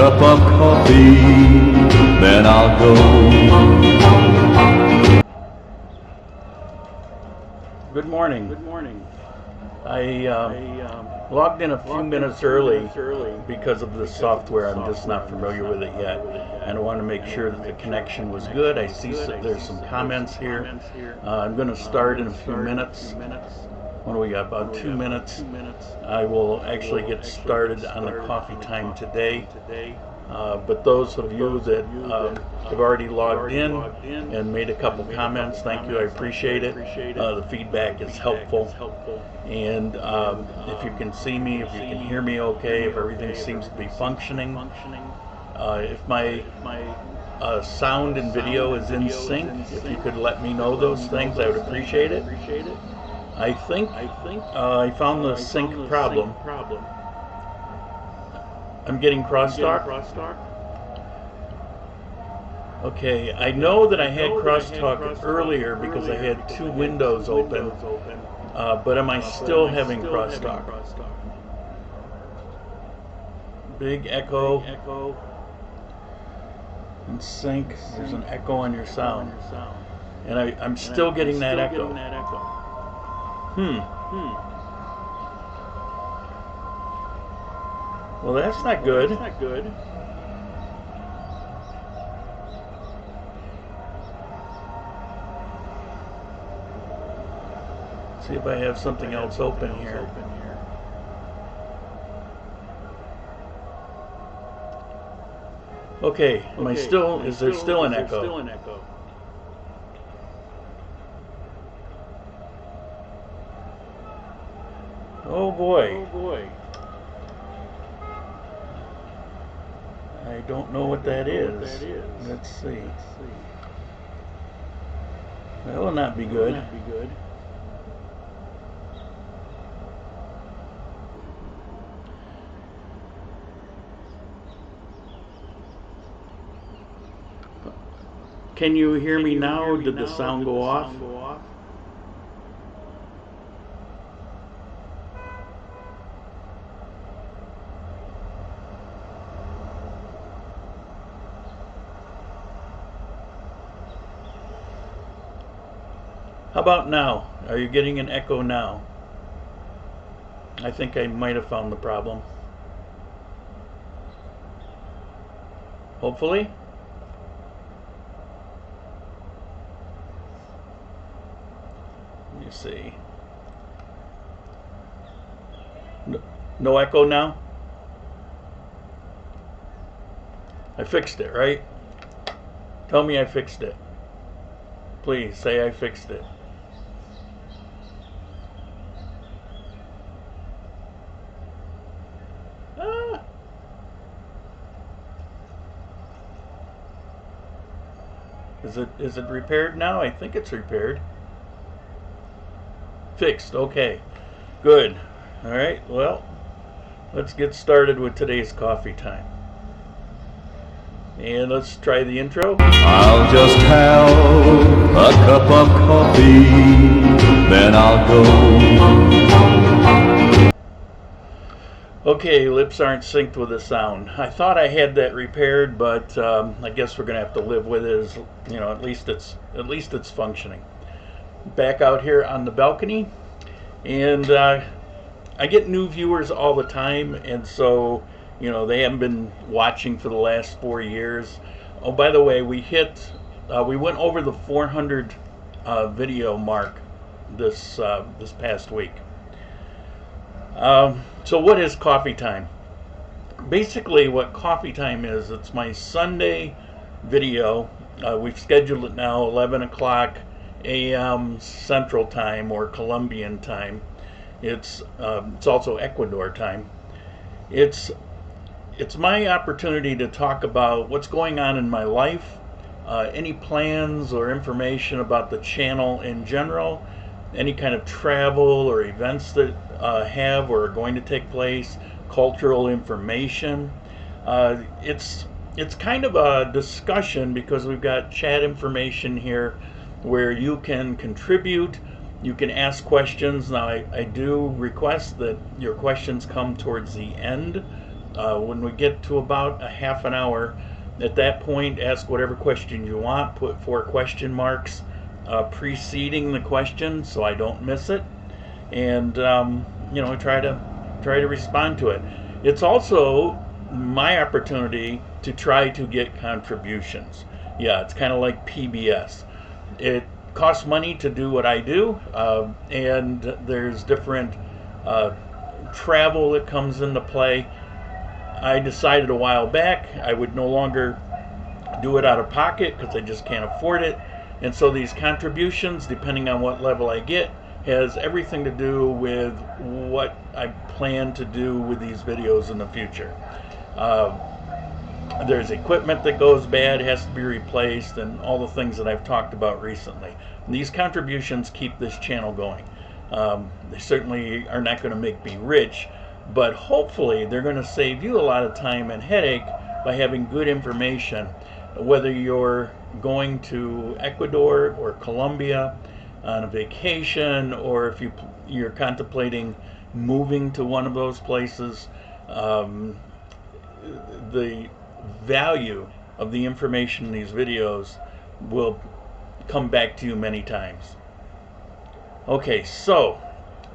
cup of coffee, then I'll go. Good morning. I logged in a few minutes early because of the software. I'm just not familiar with it yet, and I want to make sure that the connection was good. I see there's some comments here. I'm going to start in a few minutes. What do we got? About 2 minutes. I will actually get started on the coffee time today. But those of you that have already logged in and made a couple comments, thank you, I appreciate it. The feedback is helpful. And if you can see me, if you can hear me okay, if everything seems to be functioning, if my sound and video is in sync, if you could let me know those things, I would appreciate it. I think I found the sync problem. I'm getting crosstalk. Okay, I know that I had crosstalk earlier because I had two windows open, but am I still having crosstalk? Big echo. In sync. There's an echo on your sound, and I'm still getting that echo. Well, that's not good. See if I have something else open here. Okay, is there still an echo? Oh boy. I don't know what that is. Let's see. That will not be good. Can you hear me now? Did the sound go off? How about now? Are you getting an echo now? I think I might have found the problem. Hopefully. Let me see. No echo now? I fixed it, right? Tell me I fixed it. Please say I fixed it. Is it repaired now? I think it's repaired. Fixed. Okay. Good. All right. Well, let's get started with today's coffee time. And let's try the intro. I'll just have a cup of coffee, then I'll go. Okay, lips aren't synced with the sound. I thought I had that repaired, but I guess we're gonna have to live with it. As you know, at least it's functioning. Back out here on the balcony, and I get new viewers all the time, and so they haven't been watching for the last 4 years. Oh, by the way, we went over the 400 video mark this past week. So what is coffee time? Basically what coffee time is, it's my Sunday video. We've scheduled it now 11 o'clock a.m. Central Time or Colombian time. It's also Ecuador time. It's my opportunity to talk about what's going on in my life, any plans or information about the channel in general, any kind of travel or events that have or are going to take place, cultural information. It's kind of a discussion because we've got chat information here where you can contribute, you can ask questions. Now I do request that your questions come towards the end When we get to about a half an hour, at that point, ask whatever question you want. Put 4 question marks preceding the question so I don't miss it, and you know, try to respond to it. It's also my opportunity to try to get contributions. Yeah, it's kind of like PBS. It costs money to do what I do, and there's different travel that comes into play. I decided a while back I would no longer do it out of pocket because I just can't afford it. And so these contributions, depending on what level I get, has everything to do with what I plan to do with these videos in the future. There's equipment that goes bad, has to be replaced, and all the things that I've talked about recently. And these contributions keep this channel going. They certainly are not going to make me rich, but hopefully they're going to save you a lot of time and headache by having good information, whether you're going to Ecuador or Colombia on a vacation, or if you're contemplating moving to one of those places. The value of the information in these videos will come back to you many times. Okay, so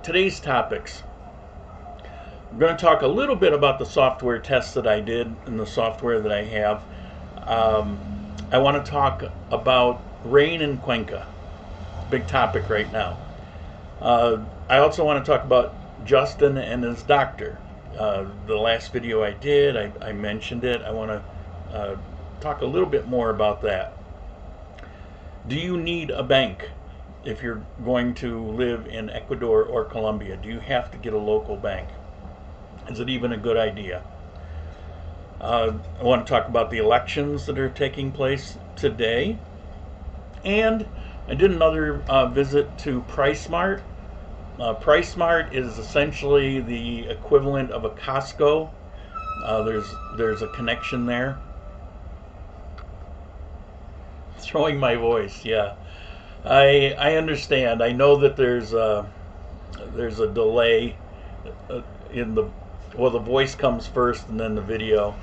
today's topics. I'm going to talk a little bit about the software tests that I did and the software that I have. I want to talk about rain in Cuenca. Big topic right now. I also want to talk about Justin and his doctor. The last video I did, I mentioned it. I want to talk a little bit more about that. Do you need a bank if you're going to live in Ecuador or Colombia? Do you have to get a local bank? Is it even a good idea? I want to talk about the elections that are taking place today. And I did another visit to PriceSmart. PriceSmart is essentially the equivalent of a Costco. There's a connection there. Throwing my voice, yeah. I understand. I know that there's a delay in the voice comes first and then the video,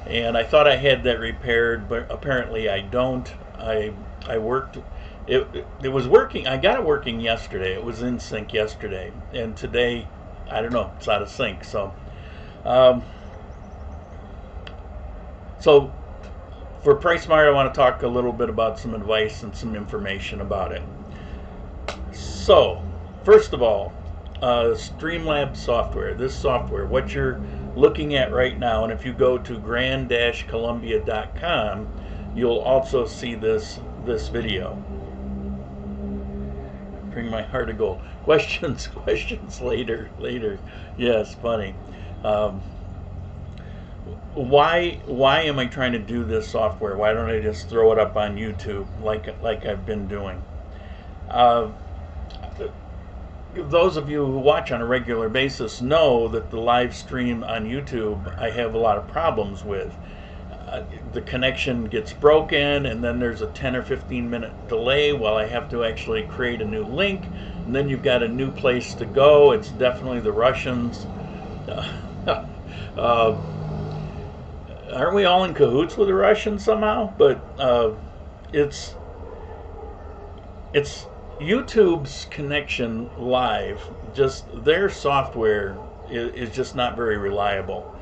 and I thought I had that repaired, but apparently I don't. I worked. It was working. I got it working yesterday. It was in sync yesterday, and today, I don't know. It's out of sync. So, for PriceSmart, I want to talk a little bit about some advice and some information about it. So, first of all, Streamlabs software. This software, what you're looking at right now, and if you go to grand-columbia.com, you'll also see this video. Bring my heart of gold. Questions later. Yes, funny. Why am I trying to do this software? Why don't I just throw it up on YouTube like I've been doing? Those of you who watch on a regular basis know that the live stream on YouTube I have a lot of problems with. The connection gets broken, and then there's a 10 or 15 minute delay while I have to actually create a new link, and then you've got a new place to go. It's definitely the Russians. Aren't we all in cahoots with the Russians somehow? But it's YouTube's connection live. Just their software is just not very reliable.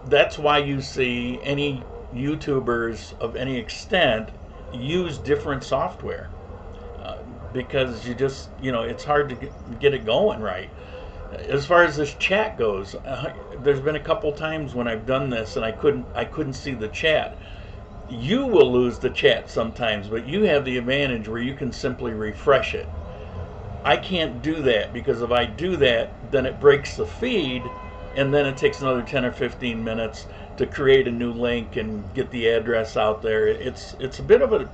That's why you see any YouTubers of any extent use different software, because it's hard to get it going right. As far as this chat goes, there's been a couple times when I've done this and I couldn't see the chat. You will lose the chat sometimes, but you have the advantage where you can simply refresh it. I can't do that, because if I do that, then it breaks the feed, and then it takes another 10 or 15 minutes to create a new link and get the address out there. It's a bit of a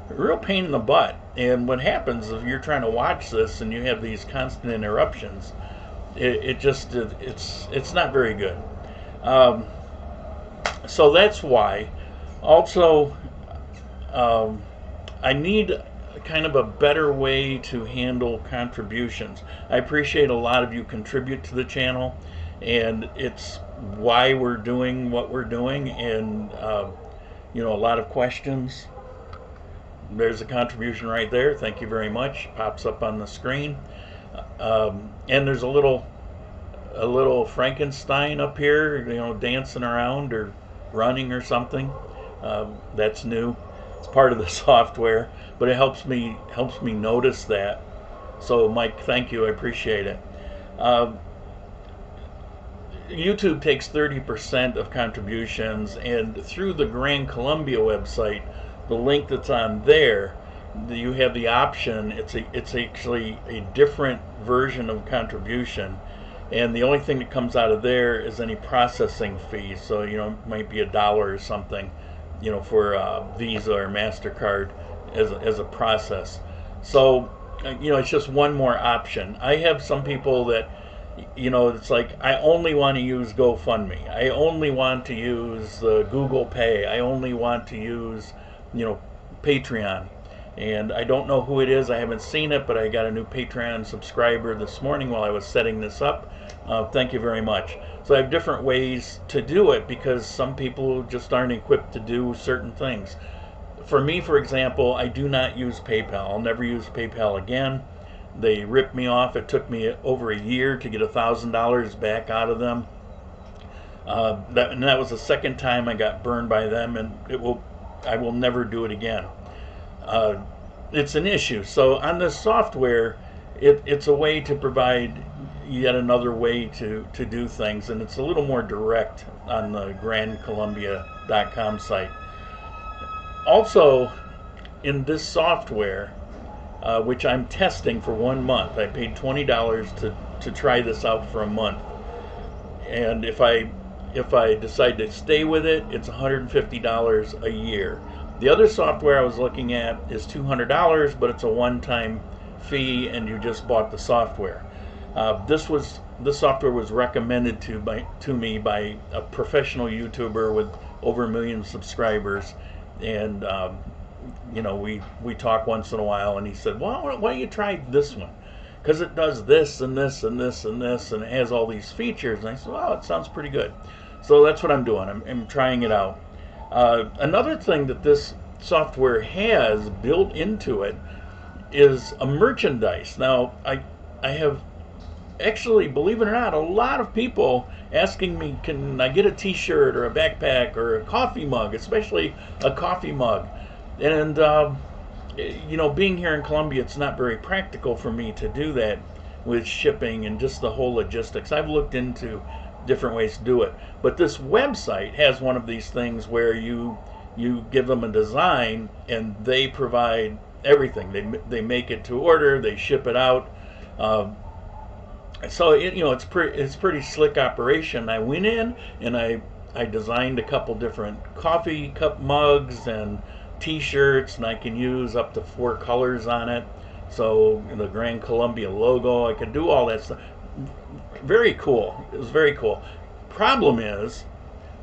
real pain in the butt. And what happens if you're trying to watch this and you have these constant interruptions, it's not very good. So that's why. Also, I need kind of a better way to handle contributions. I appreciate a lot of you contribute to the channel, and it's why we're doing what we're doing. And you know, a lot of questions. There's a contribution right there. Thank you very much. Pops up on the screen. And there's a little Frankenstein up here, you know, dancing around or running or something. That's new. It's part of the software, but it helps me notice that. So Mike, thank you. I appreciate it. YouTube takes 30% of contributions, and through the Grand Colombia website, the link that's on there, you have the option. It's actually a different version of contribution, and the only thing that comes out of there is any processing fees. So, you know, it might be $1 or something, you know, for Visa or MasterCard as a process. So, you know, it's just one more option. I have some people that, you know, it's like, I only want to use GoFundMe. I only want to use Google Pay. I only want to use, you know, Patreon. And I don't know who it is. I haven't seen it, but I got a new Patreon subscriber this morning while I was setting this up. Thank you very much. So I have different ways to do it because some people just aren't equipped to do certain things. For me, for example, I do not use PayPal. I'll never use PayPal again. They ripped me off. It took me over a year to get $1,000 back out of them. That was the second time I got burned by them, and I will never do it again. It's an issue. So on this software, it's a way to provide yet another way to do things, and it's a little more direct on the grandcolumbia.com site. Also, in this software, which I'm testing for 1 month, I paid $20 to try this out for a month, and if I decide to stay with it, it's $150 a year. The other software I was looking at is $200, but it's a one-time fee, and you just bought the software. This software was recommended to me by a professional YouTuber with over 1 million subscribers, and you know, we talk once in a while, and he said, well, why don't you try this one? Because it does this and this and this and this, and it has all these features. And I said, wow, it sounds pretty good. So that's what I'm doing. I'm trying it out. Another thing that this software has built into it is a merchandise. Now, I have actually, believe it or not, a lot of people asking me, can I get a t-shirt or a backpack or a coffee mug, especially a coffee mug. And, you know, being here in Colombia, it's not very practical for me to do that with shipping and just the whole logistics. I've looked into different ways to do it. But this website has one of these things where you give them a design and they provide everything. They make it to order, they ship it out. So you know, it's pretty slick operation. I went in and I designed a couple different coffee cup mugs and t-shirts, and I can use up to 4 colors on it. So the Grand Colombia logo, I could do all that stuff. Very cool. It was very cool. Problem is,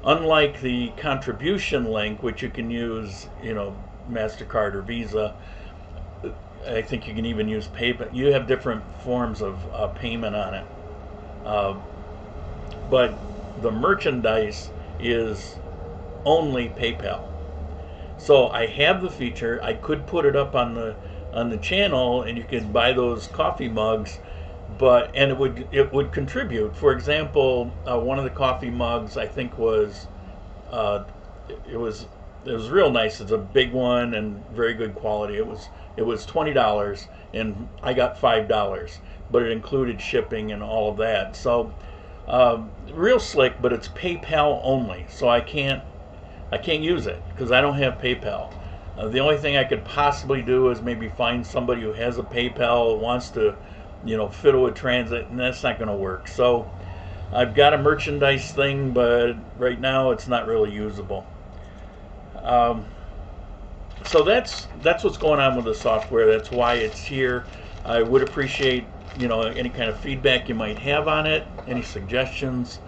unlike the contribution link, which you can use, you know, MasterCard or Visa, I think you can even use PayPal. You have different forms of payment on it. But the merchandise is only PayPal. So I have the feature. I could put it up on the channel, and you could buy those coffee mugs, and it would contribute. For example, one of the coffee mugs I think was it was real nice. It's a big one and very good quality. It was $20, and I got $5, but it included shipping and all of that. So real slick, but it's PayPal only. So I can't use it because I don't have PayPal. The only thing I could possibly do is maybe find somebody who has a PayPal, wants to, you know, fiddle with transit, and that's not going to work. So I've got a merchandise thing, but right now it's not really usable. So that's what's going on with the software. That's why it's here. I would appreciate, you know, any kind of feedback you might have on it, any suggestions,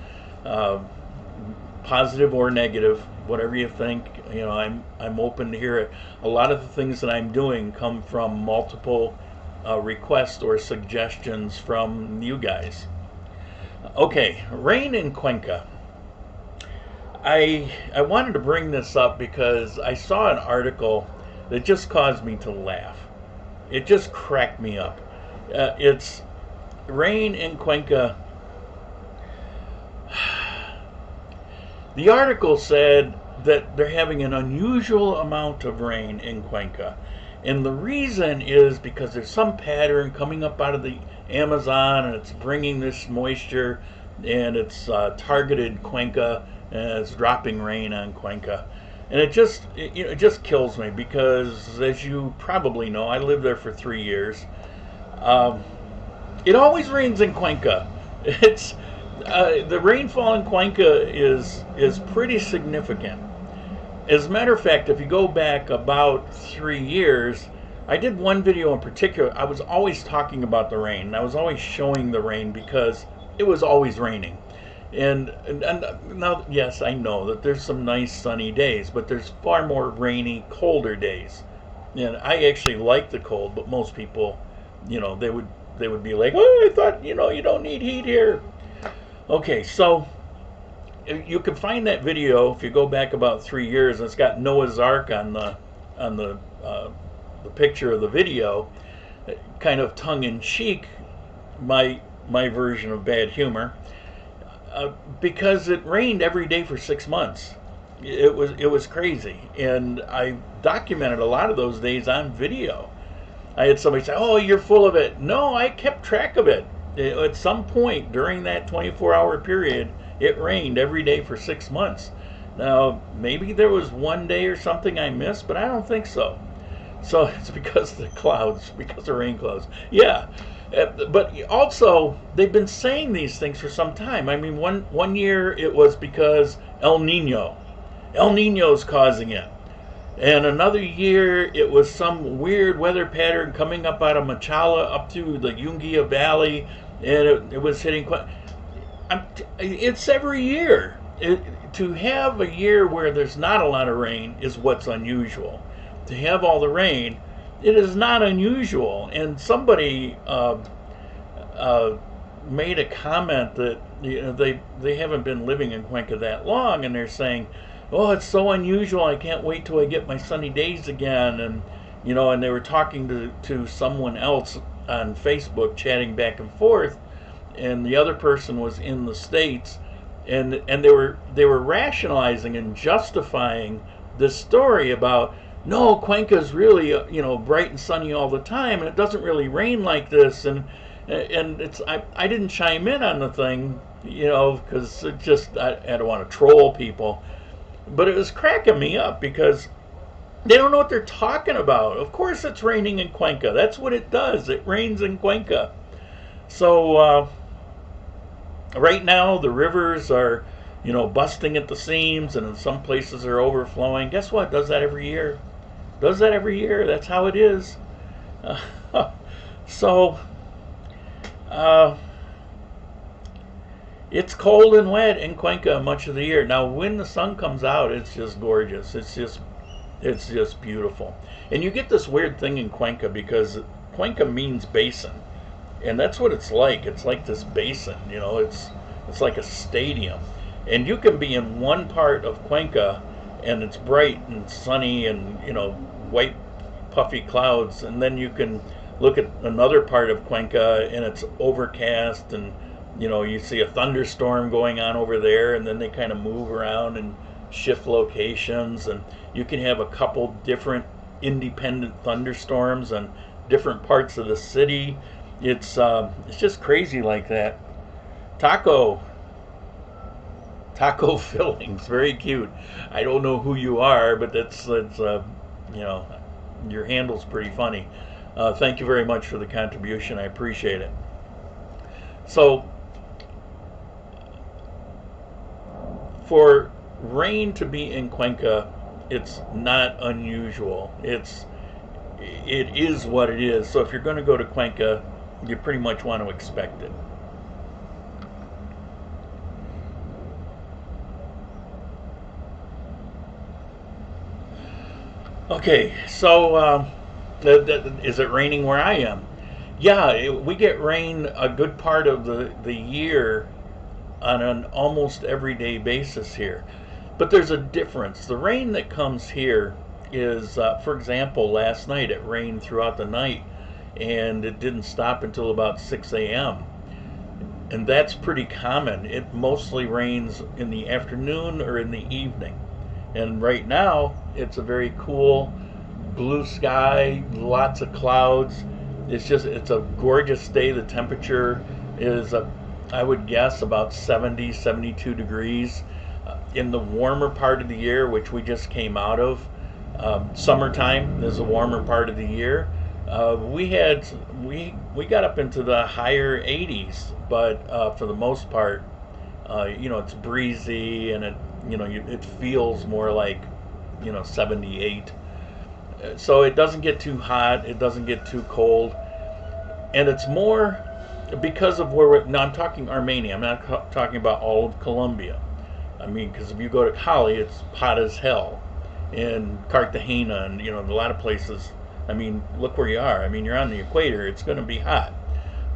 positive or negative, whatever you think. You know, I'm open to hear it. A lot of the things that I'm doing come from multiple requests or suggestions from you guys. Okay, rain in Cuenca. I wanted to bring this up because I saw an article that just caused me to laugh. It just cracked me up. It's rain in Cuenca. The article said that they're having an unusual amount of rain in Cuenca. And the reason is because there's some pattern coming up out of the Amazon, and it's bringing this moisture, and it's targeted Cuenca, and it's dropping rain on Cuenca. And it just kills me because, as you probably know, I lived there for 3 years. It always rains in Cuenca. It's the rainfall in Cuenca is pretty significant. As a matter of fact, if you go back about 3 years, I did one video in particular. I was always talking about the rain, and I was always showing the rain because it was always raining. And now, yes, I know that there's some nice sunny days, but there's far more rainy, colder days. And I actually like the cold, but most people, they would be like, "Oh, I thought, you don't need heat here." Okay, so you can find that video if you go back about 3 years. And it's got Noah's Ark on the picture of the video, kind of tongue in cheek, my version of bad humor, because it rained every day for 6 months. It was crazy, and I documented a lot of those days on video. I had somebody say, "Oh, you're full of it." No, I kept track of it. At some point during that 24-hour period, it rained every day for 6 months. Now, maybe there was one day or something I missed, but I don't think so. So it's because of the clouds, because of rain clouds. Yeah, but also they've been saying these things for some time. I mean, one year it was because El Nino's causing it. And another year it was some weird weather pattern coming up out of Machala up to the Yungia Valley, and it was hitting. It's every year. To have a year where there's not a lot of rain is what's unusual. To have all the rain, it is not unusual. And somebody made a comment that they haven't been living in Cuenca that long, and they're saying, "Oh, it's so unusual. I can't wait till I get my sunny days again." And and they were talking to someone else on Facebook, chatting back and forth, and the other person was in the States, and they were rationalizing and justifying this story about, no, Cuenca's really bright and sunny all the time, and it doesn't really rain like this, and it's I didn't chime in on the thing, because it just I don't want to troll people, but it was cracking me up because they don't know what they're talking about. Of course it's raining in Cuenca. That's what it does. It rains in Cuenca. So right now the rivers are busting at the seams, and in some places are overflowing. Guess what? Does that every year. That's how it is. So it's cold and wet in Cuenca much of the year. Now when the sun comes out, it's just gorgeous. It's just beautiful. And you get this weird thing in Cuenca because Cuenca means basin, and that's what it's like. It's like this basin, it's like a stadium, and you can be in one part of Cuenca and it's bright and sunny and white puffy clouds, and then you can look at another part of Cuenca and it's overcast, and you see a thunderstorm going on over there, and then they kind of move around and shift locations, and you can have a couple different independent thunderstorms on different parts of the city. It's just crazy like that. Taco fillings, very cute. I don't know who you are, but that's your handle's pretty funny. Thank you very much for the contribution. I appreciate it. So for rain to be in Cuenca, it's not unusual. It is what it is. So if you're going to go to Cuenca, you pretty much want to expect it. Okay, so is it raining where I am? Yeah, we get rain a good part of the year on an almost everyday basis here. But there's a difference. The rain that comes here is, for example, last night it rained throughout the night and it didn't stop until about 6 a.m. And that's pretty common. It mostly rains in the afternoon or in the evening. And right now it's a very cool blue sky, lots of clouds. It's a gorgeous day. The temperature is, I would guess, about 70, 72 degrees. In the warmer part of the year, which we just came out of, summertime is the warmer part of the year. We got up into the higher 80s, but for the most part, it's breezy and it feels more like 78. So it doesn't get too hot, it doesn't get too cold, and it's more because of where now I'm talking Armenia. I'm not talking about all of Colombia. I mean, because if you go to Cali, it's hot as hell, in Cartagena and a lot of places. I mean, look where you are. I mean, you're on the equator. It's going to be hot,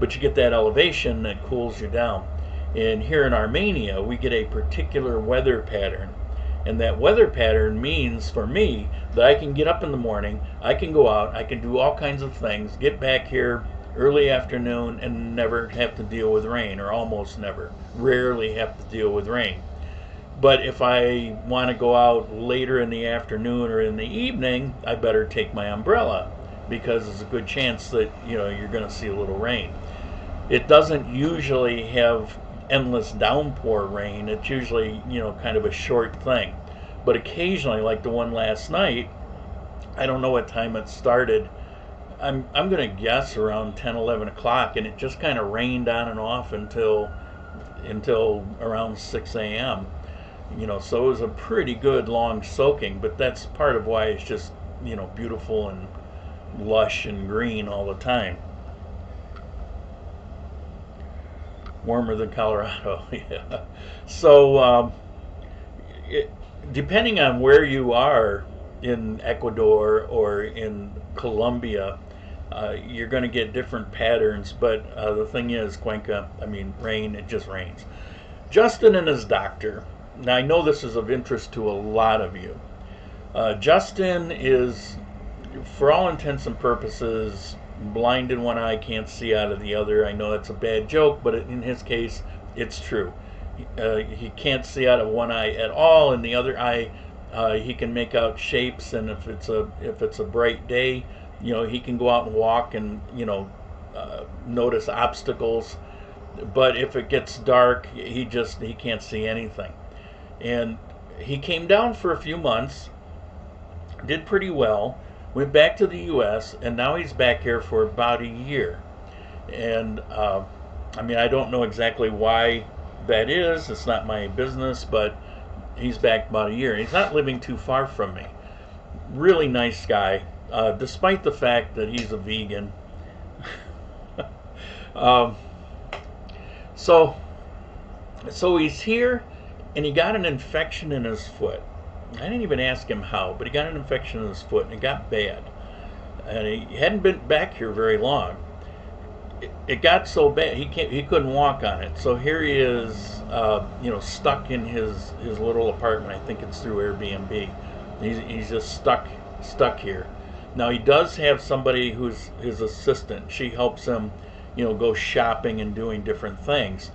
but you get that elevation that cools you down. And here in Armenia, we get a particular weather pattern. And that weather pattern means, for me, that I can get up in the morning, I can go out, I can do all kinds of things, get back here early afternoon and never have to deal with rain, or almost never. Rarely have to deal with rain. But if I want to go out later in the afternoon or in the evening, I better take my umbrella, because there's a good chance that you're going to see a little rain. It doesn't usually have endless downpour rain. It's usually kind of a short thing, but occasionally, like the one last night, I don't know what time it started. I'm gonna guess around 10-11 o'clock, and it just kind of rained on and off until around 6 a.m. So it was a pretty good long soaking, but that's part of why it's just beautiful and lush and green all the time. Warmer than Colorado. Yeah. So depending on where you are in Ecuador or in Colombia, you're going to get different patterns. But the thing is, Cuenca, I mean, rain, it just rains. Justin and his doctor. Now, I know this is of interest to a lot of you. Justin is, for all intents and purposes, blind in one eye, can't see out of the other. I know that's a bad joke, but in his case, it's true. He can't see out of one eye at all. In the other eye, he can make out shapes, and if it's a bright day, he can go out and walk and notice obstacles. But if it gets dark, he can't see anything. And he came down for a few months, did pretty well, went back to the U.S., and now he's back here for about a year. And I mean, I don't know exactly why that is. It's not my business, but he's back about a year. He's not living too far from me. Really nice guy, despite the fact that he's a vegan. So he's here, and he got an infection in his foot. I didn't even ask him how, but he got an infection in his foot, and it got bad. And he hadn't been back here very long. It got so bad he couldn't walk on it. So here he is, stuck in his little apartment. I think it's through Airbnb. He's just stuck here. Now, he does have somebody who's his assistant. She helps him, go shopping and doing different things.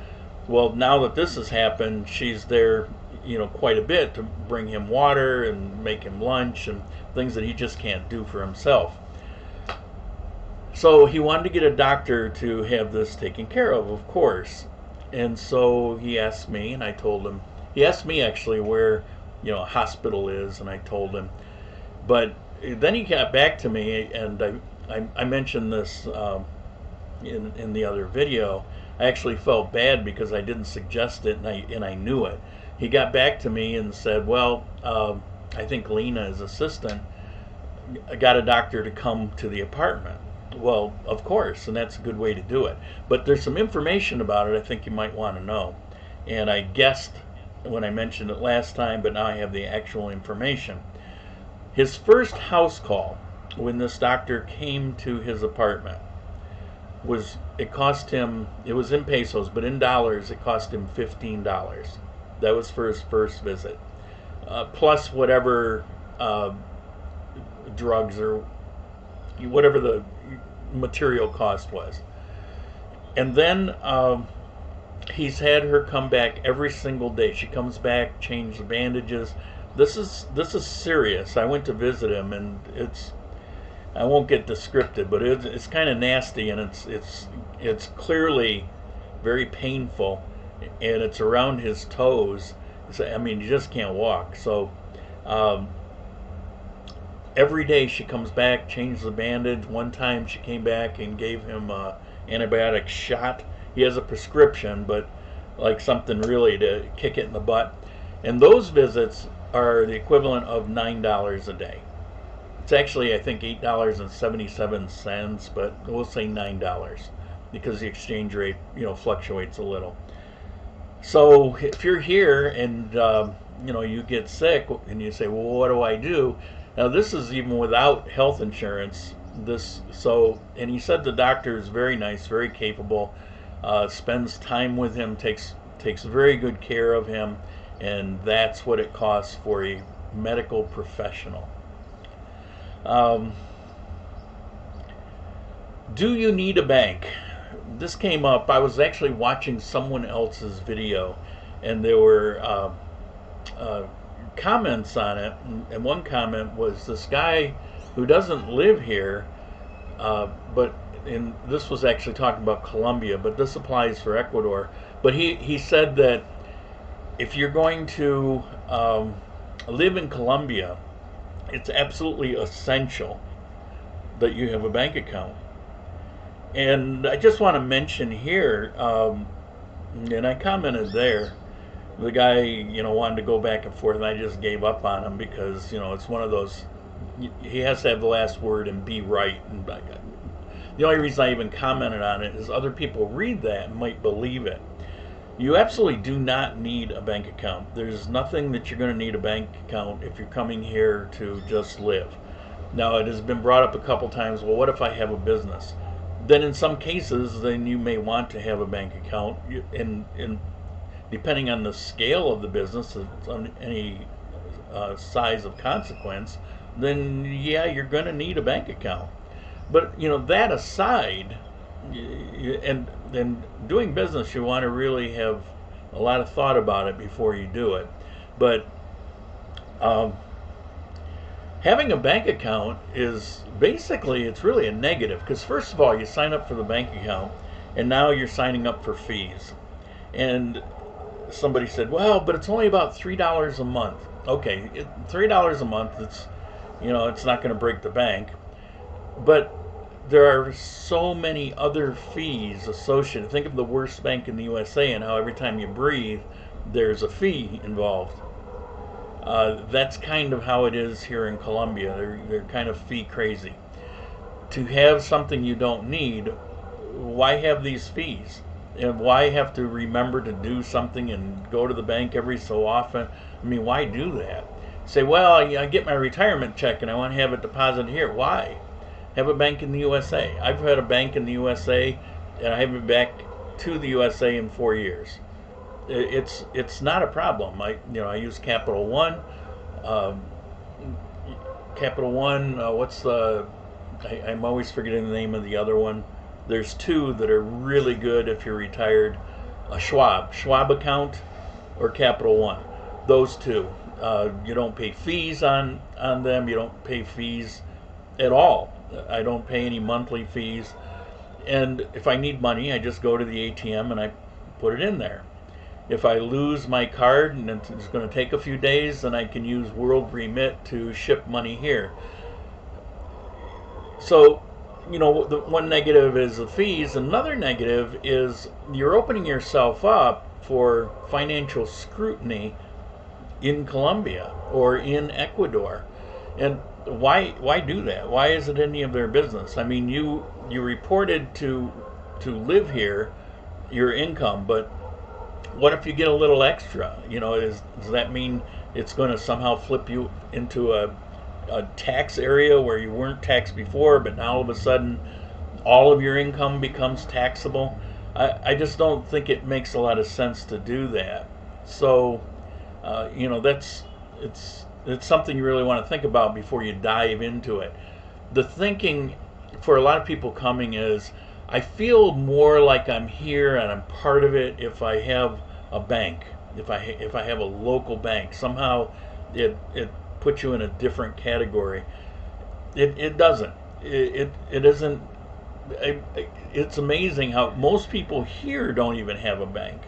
Well, now that this has happened, she's there, quite a bit to bring him water and make him lunch and things that he just can't do for himself. So he wanted to get a doctor to have this taken care of course. And so he asked me, and I told him. He asked me actually where, a hospital is, and I told him. But then he got back to me, and I mentioned this in the other video. I actually felt bad because I didn't suggest it, and I knew it. He got back to me and said, well, I think Lena, his assistant, got a doctor to come to the apartment. Well, of course, and that's a good way to do it. But there's some information about it I think you might want to know. And I guessed when I mentioned it last time, but now I have the actual information. His first house call, when this doctor came to his apartment, it cost him, it was in pesos, but in dollars it cost him $15. That was for his first visit, plus whatever drugs or whatever the material cost was. And then he's had her come back every single day. She comes back, change the bandages. This is serious. I went to visit him, and I won't get descriptive, but it's kind of nasty, and it's clearly very painful, and it's around his toes. I mean, you just can't walk. So every day she comes back, changes the bandage. One time she came back and gave him an antibiotic shot. He has a prescription, but like something really to kick it in the butt. And those visits are the equivalent of $9 a day. It's actually, I think, $8.77, but we'll say $9 because the exchange rate, fluctuates a little. So if you're here and you get sick and you say, well, what do I do? Now this is even without health insurance. And he said the doctor is very nice, very capable, spends time with him, takes very good care of him, and that's what it costs for a medical professional. Do you need a bank? This came up. I was actually watching someone else's video, and there were comments on it, and one comment was this guy who doesn't live here, this was actually talking about Colombia, but this applies for Ecuador. But he said that if you're going to live in Colombia, it's absolutely essential that you have a bank account. And I just want to mention here, and I commented there, the guy, wanted to go back and forth, and I just gave up on him because, it's one of those, he has to have the last word and be right. And the only reason I even commented on it is other people read that and might believe it. You absolutely do not need a bank account. There's nothing that you're going to need a bank account if you're coming here to just live. Now, it has been brought up a couple times, well, what if I have a business? Then in some cases, then you may want to have a bank account, and depending on the scale of the business, on any size of consequence, then yeah, you're going to need a bank account. But that aside, and doing business, you want to really have a lot of thought about it before you do it. But having a bank account is basically, it's really a negative, because first of all, you sign up for the bank account, and now you're signing up for fees. And somebody said, well, but it's only about $3 a month. Okay, $3 a month, it's not going to break the bank. But there are so many other fees associated. Think of the worst bank in the USA and how every time you breathe, there's a fee involved. That's kind of how it is here in Colombia. They're kind of fee crazy. To have something you don't need, why have these fees? And why have to remember to do something and go to the bank every so often? I mean, why do that? Say, well, I get my retirement check and I want to have it deposited here. Why? Have a bank in the USA. I've had a bank in the USA, and I haven't been back to the USA in 4 years. It's not a problem. I use Capital One. What's the? I'm always forgetting the name of the other one. There's two that are really good if you're retired. A Schwab account, or Capital One. Those two. You don't pay fees on them. You don't pay fees at all. I don't pay any monthly fees. And if I need money, I just go to the ATM and I put it in there. If I lose my card and it's going to take a few days, then I can use World Remit to ship money here. So, the one negative is the fees. Another negative is you're opening yourself up for financial scrutiny in Colombia or in Ecuador. And why do that? Why is it any of their business? I mean, you reported to live here, your income, but what if you get a little extra? Does that mean it's going to somehow flip you into a tax area where you weren't taxed before, but now all of a sudden all of your income becomes taxable. I just don't think it makes a lot of sense to do that. So, it's something you really want to think about before you dive into it. The thinking for a lot of people coming is, I feel more like I'm here and I'm part of it if I have a bank, if I have a local bank. Somehow it puts you in a different category. It doesn't. It isn't. It's amazing how most people here don't even have a bank.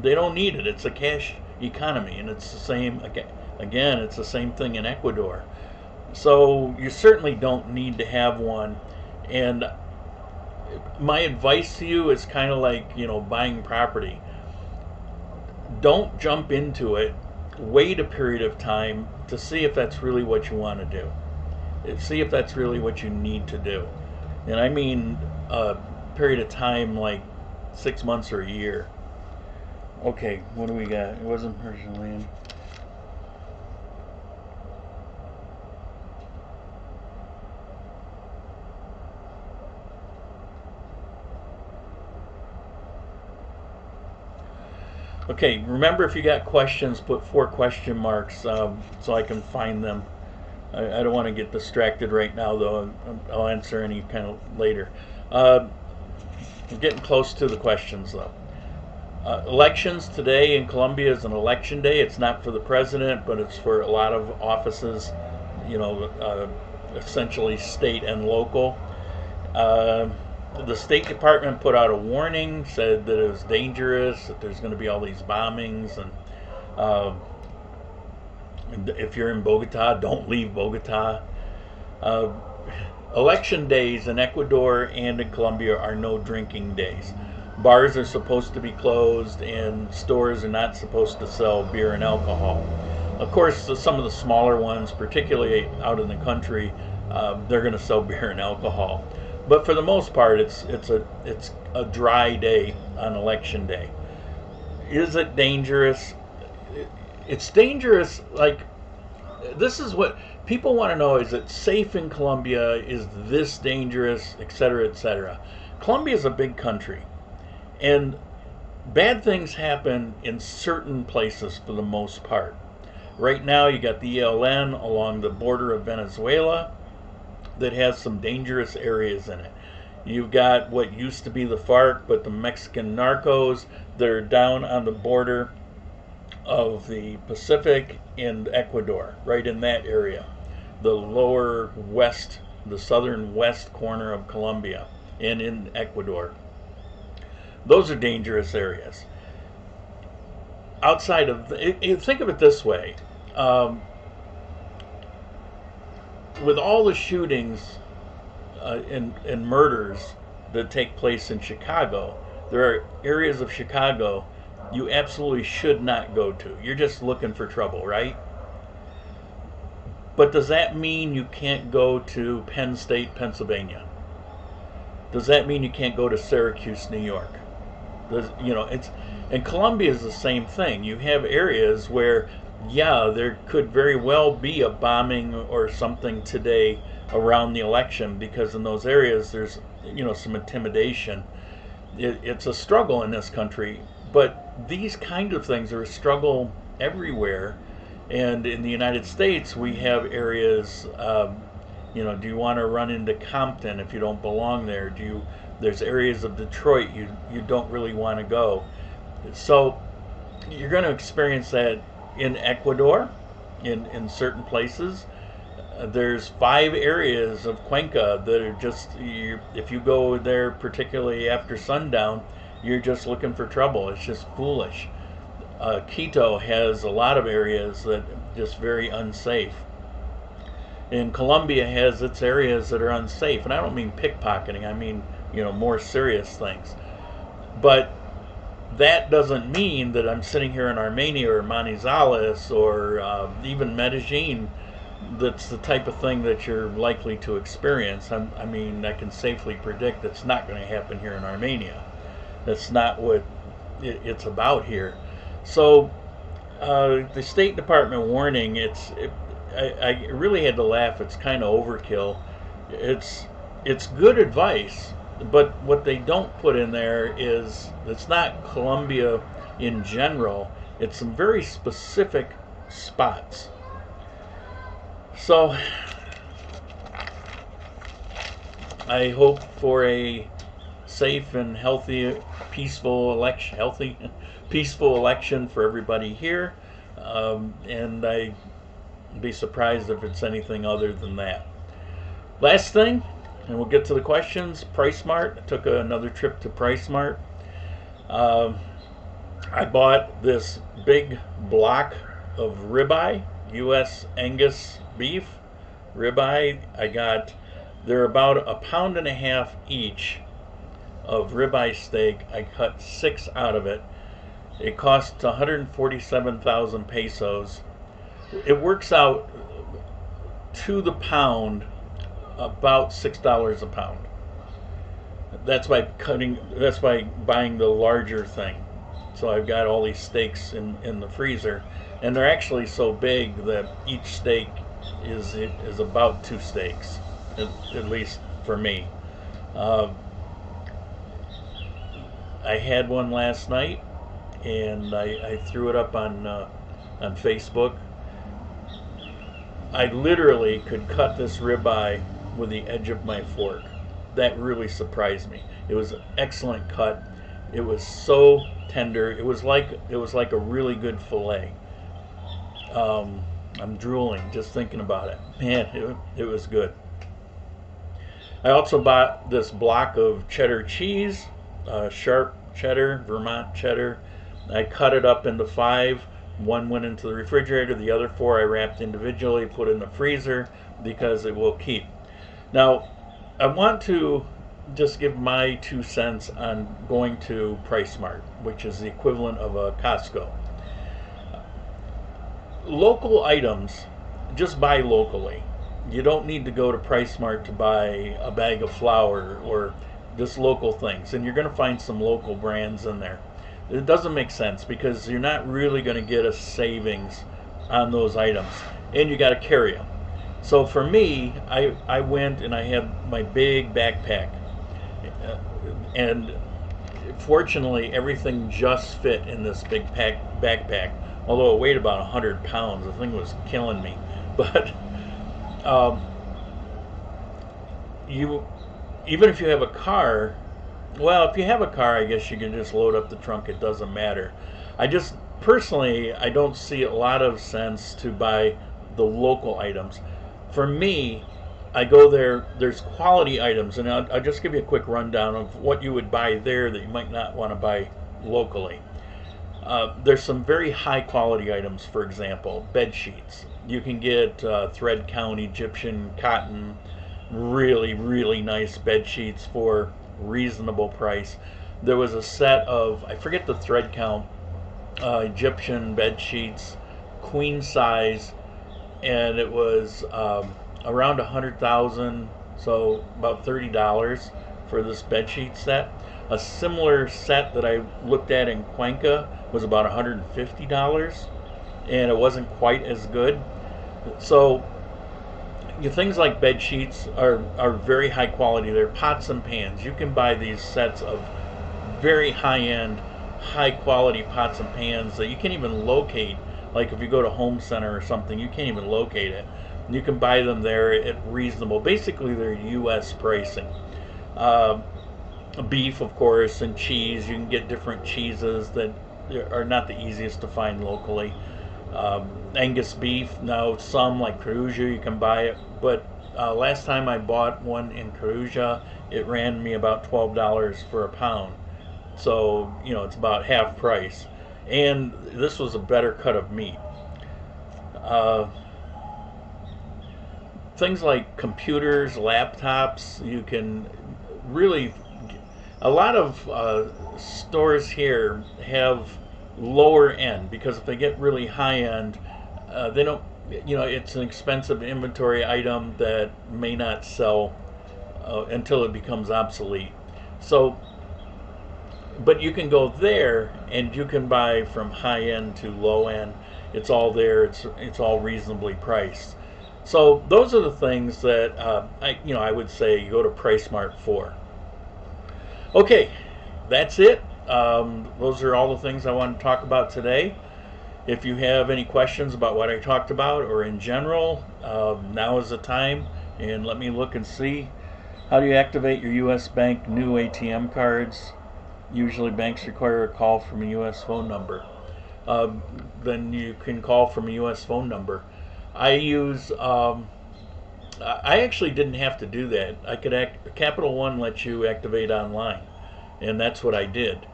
They don't need it. It's a cash economy, and it's the same again. It's the same thing in Ecuador. So you certainly don't need to have one. And my advice to you is kind of like, buying property. Don't jump into it. Wait a period of time to see if that's really what you want to do. See if that's really what you need to do. And I mean a period of time like 6 months or a year. Okay, what do we got? It wasn't Persian land. Okay, remember, if you got questions, put 4 question marks so I can find them. I don't want to get distracted right now, though. I'll answer any kind of later. I'm getting close to the questions, though. Elections today in Colombia is an election day. It's not for the president, but it's for a lot of offices, essentially state and local. The State Department put out a warning, said that it was dangerous, that there's going to be all these bombings, and if you're in Bogota, don't leave Bogota. Election days in Ecuador and in Colombia are no drinking days. Bars are supposed to be closed, and stores are not supposed to sell beer and alcohol. Of course, some of the smaller ones, particularly out in the country, they're going to sell beer and alcohol. But for the most part, it's a dry day on election day. Is it dangerous? It's dangerous. Like, this is what people want to know: is it safe in Colombia? Is this dangerous, etc., etc.? Colombia is a big country, and bad things happen in certain places for the most part. Right now, you got the ELN along the border of Venezuela that has some dangerous areas in it. You've got what used to be the FARC, but the Mexican narcos that are down on the border of the Pacific and Ecuador, right in that area, the lower west, the southern west corner of Colombia and in Ecuador. Those are dangerous areas. Outside of, think of it this way, with all the shootings and murders that take place in Chicago, there are areas of Chicago you absolutely should not go to. You're just looking for trouble, right? But does that mean you can't go to Penn State, Pennsylvania? Does that mean you can't go to Syracuse, New York? And Colombia is the same thing. You have areas where, yeah, there could very well be a bombing or something today around the election, because in those areas there's some intimidation. It's a struggle in this country, but these kind of things are a struggle everywhere. And in the United States, we have areas, do you want to run into Compton if you don't belong there? There's areas of Detroit you don't really want to go. So you're going to experience that in Ecuador, in certain places. There's 5 areas of Cuenca that are just, if you go there particularly after sundown, you're just looking for trouble. It's just foolish. Quito has a lot of areas that are just very unsafe. And Colombia has its areas that are unsafe. And I don't mean pickpocketing, I mean, more serious things. But that doesn't mean that I'm sitting here in Armenia or Manizales or even Medellin. That's the type of thing that you're likely to experience. I can safely predict that's not going to happen here in Armenia. That's not what it's about here. So the State Department warning, I really had to laugh. It's kind of overkill. It's good advice, but what they don't put in there is it's not Colombia in general. It's some very specific spots. So I hope for a safe and healthy, peaceful election for everybody here, and I'd be surprised if it's anything other than that. Last thing, and we'll get to the questions. PriceSmart. I took another trip to PriceSmart. I bought this big block of ribeye, U.S. Angus beef ribeye. They're about 1.5 pounds each of ribeye steak. I cut 6 out of it. It costs 147,000 pesos. It works out to the pound about $6 a pound. That's by buying the larger thing. So I've got all these steaks in the freezer, and they're actually so big that each steak is about 2 steaks, at least for me. I had one last night, and I threw it up on Facebook. I literally could cut this ribeye with the edge of my fork. That really surprised me. It was an excellent cut. It was so tender. It was like a really good fillet. I'm drooling just thinking about it. Man, it was good. I also bought this block of cheddar cheese, sharp cheddar, Vermont cheddar. I cut it up into 5. One went into the refrigerator. The other 4 I wrapped individually, put in the freezer because it will keep. Now, I want to just give my 2 cents on going to PriceSmart, which is the equivalent of a Costco. Local items, just buy locally. You don't need to go to PriceSmart to buy a bag of flour or just local things, and you're going to find some local brands in there. It doesn't make sense because you're not really going to get a savings on those items, and you got to carry them. So for me, I went and I had my big backpack, and fortunately everything just fit in this big backpack, although it weighed about 100 pounds. The thing was killing me. But even if you have a car, well, if you have a car, I guess you can just load up the trunk. It doesn't matter. Personally, I don't see a lot of sense to buy the local items. For me, I go there, there's quality items, and I'll just give you a quick rundown of what you would buy there that you might not want to buy locally. There's some very high quality items. For example, bed sheets. You can get thread count Egyptian cotton, really, really nice bed sheets for reasonable price. There was a set of, I forget the thread count, Egyptian bed sheets, queen size, and it was around 100,000, so about $30 for this bed sheet set. A similar set that I looked at in Cuenca was about $150, and it wasn't quite as good. So things like bed sheets are very high quality. They're pots and pans. You can buy these sets of very high-end, high-quality pots and pans that you can't even locate. Like if you go to Home Center or something, you can't even locate it. You can buy them there at reasonable. Basically, they're U.S. pricing. Beef, of course, and cheese. You can get different cheeses that are not the easiest to find locally. Angus beef. Now, some like Perugia, you can buy it. But last time I bought one in Perugia, it ran me about $12 for a pound. So, it's about half price. And this was a better cut of meat. Things like computers, laptops, you can really, a lot of stores here have lower end, because if they get really high end, they don't, it's an expensive inventory item that may not sell until it becomes obsolete. So, but you can go there and you can buy from high end to low end. It's all there. It's all reasonably priced. So those are the things that I would say you go to PriceSmart for. Okay, that's it. Those are all the things I want to talk about today. If you have any questions about what I talked about or in general, now is the time, and let me look and see. How do you activate your U.S. bank new ATM cards? Usually banks require a call from a U.S. phone number. Then you can call from a U.S. phone number. I use, I actually didn't have to do that. I could Capital One lets you activate online, and that's what I did.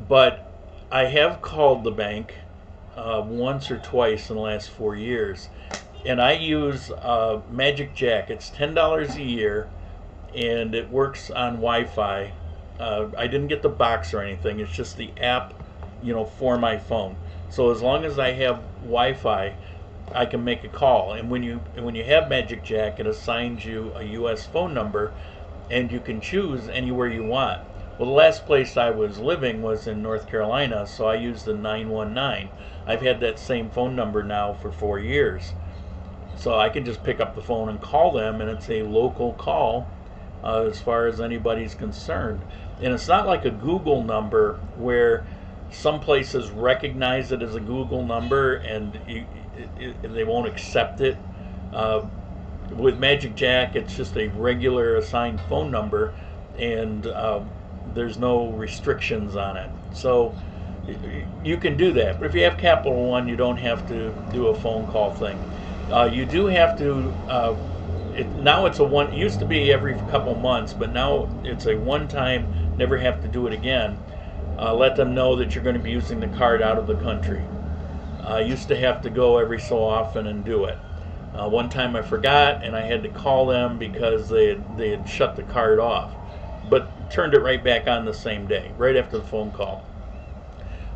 But I have called the bank once or twice in the last 4 years, and I use Magic Jack. It's $10 a year, and it works on Wi-Fi. I didn't get the box or anything. It's just the app, for my phone. So as long as I have Wi-Fi, I can make a call. And when you have Magic Jack, it assigns you a U.S. phone number, and you can choose anywhere you want. Well, the last place I was living was in North Carolina, so I used the 919. I've had that same phone number now for 4 years. So I can just pick up the phone and call them, and it's a local call as far as anybody's concerned. And it's not like a Google number where some places recognize it as a Google number and they won't accept it. With Magic Jack, it's just a regular assigned phone number, and there's no restrictions on it. So you can do that. But if you have Capital One, you don't have to do a phone call thing. You do have to. Now it's it used to be every couple months, but now it's a one-time, never have to do it again. Let them know that you're going to be using the card out of the country. I used to have to go every so often and do it. One time I forgot, and I had to call them because they had shut the card off, but turned it right back on the same day, right after the phone call.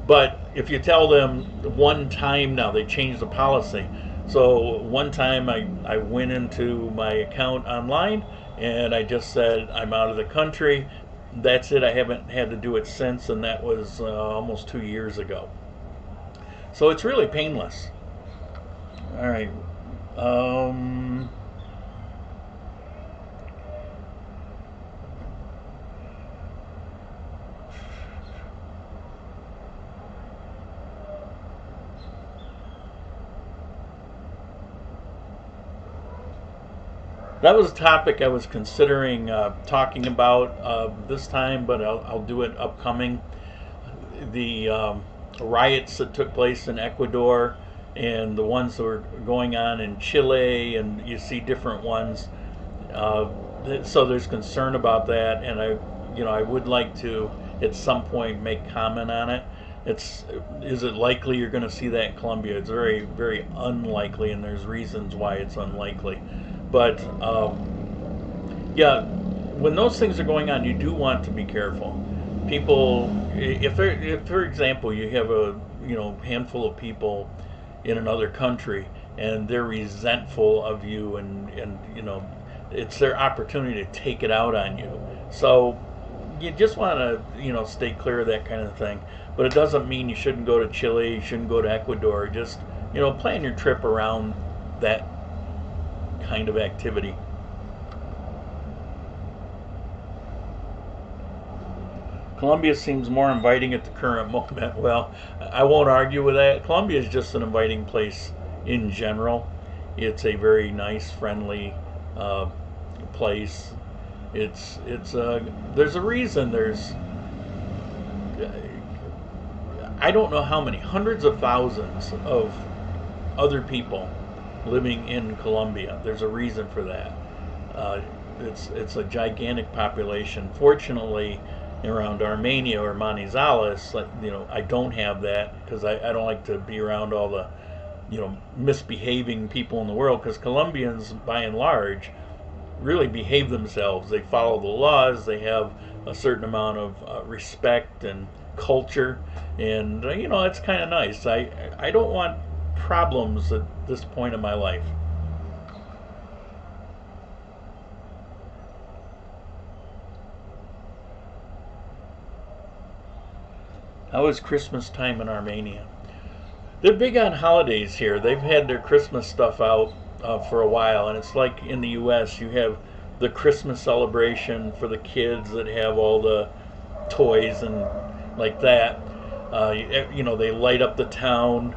But if you tell them one time now, they changed the policy. So one time I went into my account online and I just said I'm out of the country. That's it. I haven't had to do it since, and that was almost 2 years ago. So it's really painless. All right. That was a topic I was considering talking about this time, but I'll do it upcoming. The riots that took place in Ecuador and the ones that were going on in Chile, and you see different ones. So there's concern about that, and I would like to at some point make comment on it. Is it likely you're going to see that in Colombia? It's very, very unlikely, and there's reasons why it's unlikely. But yeah, when those things are going on, you do want to be careful. People, if for example you have a handful of people in another country and they're resentful of you, and it's their opportunity to take it out on you. So you just want to stay clear of that kind of thing. But it doesn't mean you shouldn't go to Chile, you shouldn't go to Ecuador. Just plan your trip around that kind of activity. Colombia seems more inviting at the current moment. Well, I won't argue with that. Colombia is just an inviting place in general. It's a very nice, friendly place. There's a reason. I don't know how many, hundreds of thousands of other people living in Colombia. There's a reason for that. It's a gigantic population. Fortunately, around Armenia or Manizales, I don't have that because I don't like to be around all the misbehaving people in the world, because Colombians by and large really behave themselves. They follow the laws. They have a certain amount of respect and culture, and it's kind of nice. I don't want problems at this point in my life. How is Christmas time in Armenia? They're big on holidays here. They've had their Christmas stuff out for a while, and it's like in the U.S. you have the Christmas celebration for the kids that have all the toys and like that. You know, they light up the town.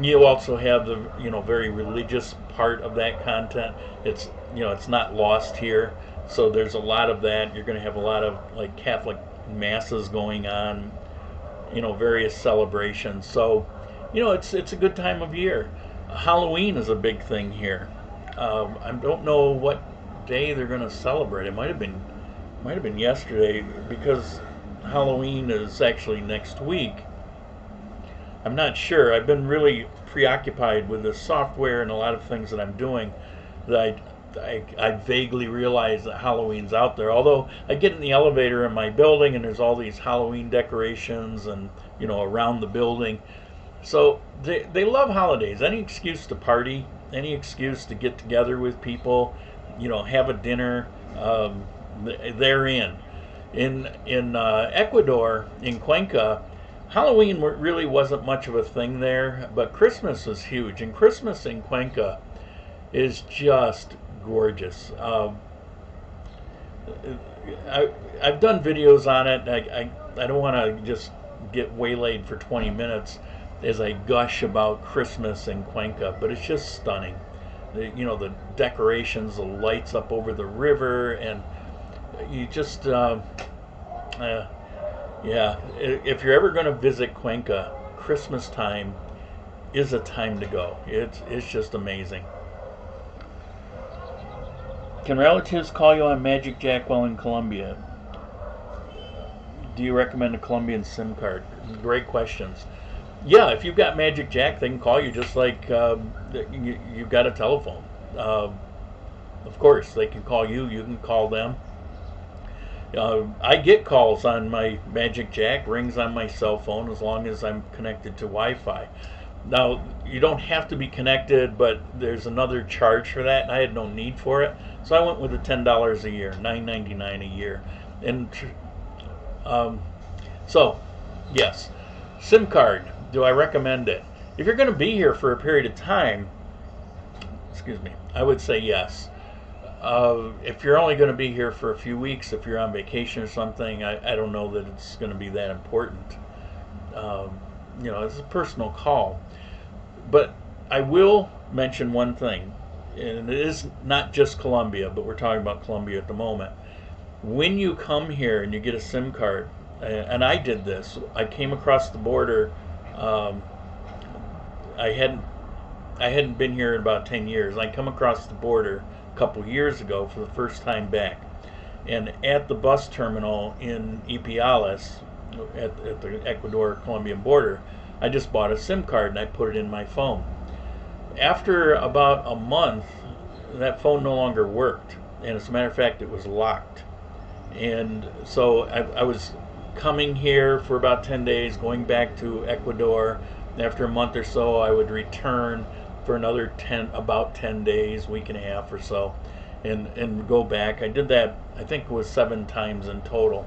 You also have the, you know, very religious part of that content. It's, you know, it's not lost here, so there's a lot of that. You're going to have a lot of like Catholic masses going on, you know, various celebrations. So, you know, it's a good time of year. Halloween is a big thing here. I don't know what day they're going to celebrate. It might have been yesterday, because Halloween is actually next week. I'm not sure. I've been really preoccupied with the software and a lot of things that I'm doing, that I vaguely realize that Halloween's out there. Although I get in the elevator in my building and there's all these Halloween decorations and, you know, around the building. So they love holidays. Any excuse to party, any excuse to get together with people, you know, have a dinner, they're in. In Ecuador, in Cuenca, Halloween really wasn't much of a thing there, but Christmas is huge, and Christmas in Cuenca is just gorgeous. I've done videos on it. I don't want to just get waylaid for 20 minutes as I gush about Christmas in Cuenca, but it's just stunning. You know, the decorations, the lights up over the river, and you just... yeah, if you're ever going to visit Cuenca, Christmas time is a time to go. It's just amazing. Can relatives call you on Magic Jack while in Colombia? Do you recommend a Colombian SIM card? Great questions. Yeah, if you've got Magic Jack, they can call you just like you've got a telephone. Of course, they can call you. You can call them. I get calls on my Magic Jack, rings on my cell phone, as long as I'm connected to Wi-Fi. Now, you don't have to be connected, but there's another charge for that, and I had no need for it. So I went with the $10 a year, $9.99 a year. And so, yes, SIM card, do I recommend it? If you're going to be here for a period of time, excuse me, I would say yes. If you're only going to be here for a few weeks, if you're on vacation or something, I don't know that it's going to be that important. You know, it's a personal call. But I will mention one thing, and it is not just Colombia, but we're talking about Colombia at the moment. When you come here and you get a SIM card, and I did this, I came across the border. I hadn't been here in about 10 years. I come across the border a couple years ago for the first time back, and at the bus terminal in Ipiales, at the Ecuador-Colombian border, I just bought a SIM card and I put it in my phone. After about a month, that phone no longer worked, and as a matter of fact, it was locked. And so I was coming here for about 10 days, going back to Ecuador. After a month or so, I would return for another about 10 days, week and a half or so, and go back. I did that, I think it was 7 times in total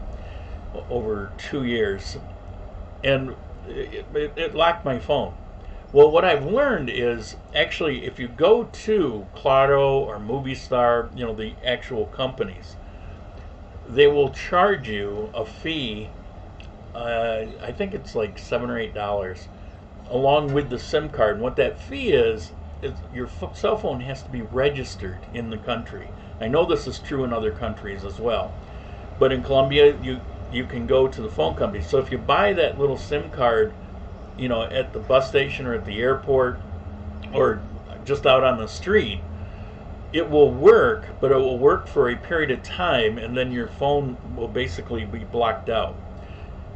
over 2 years, and it locked my phone. Well, what I've learned is, actually, if you go to Claro or Movistar, you know, the actual companies, they will charge you a fee. I think it's like $7 or $8 along with the SIM card. And what that fee is your cell phone has to be registered in the country. I know this is true in other countries as well, but in Colombia you can go to the phone company. So if you buy that little SIM card, you know, at the bus station or at the airport or just out on the street, it will work, but it will work for a period of time, and then your phone will basically be blocked out.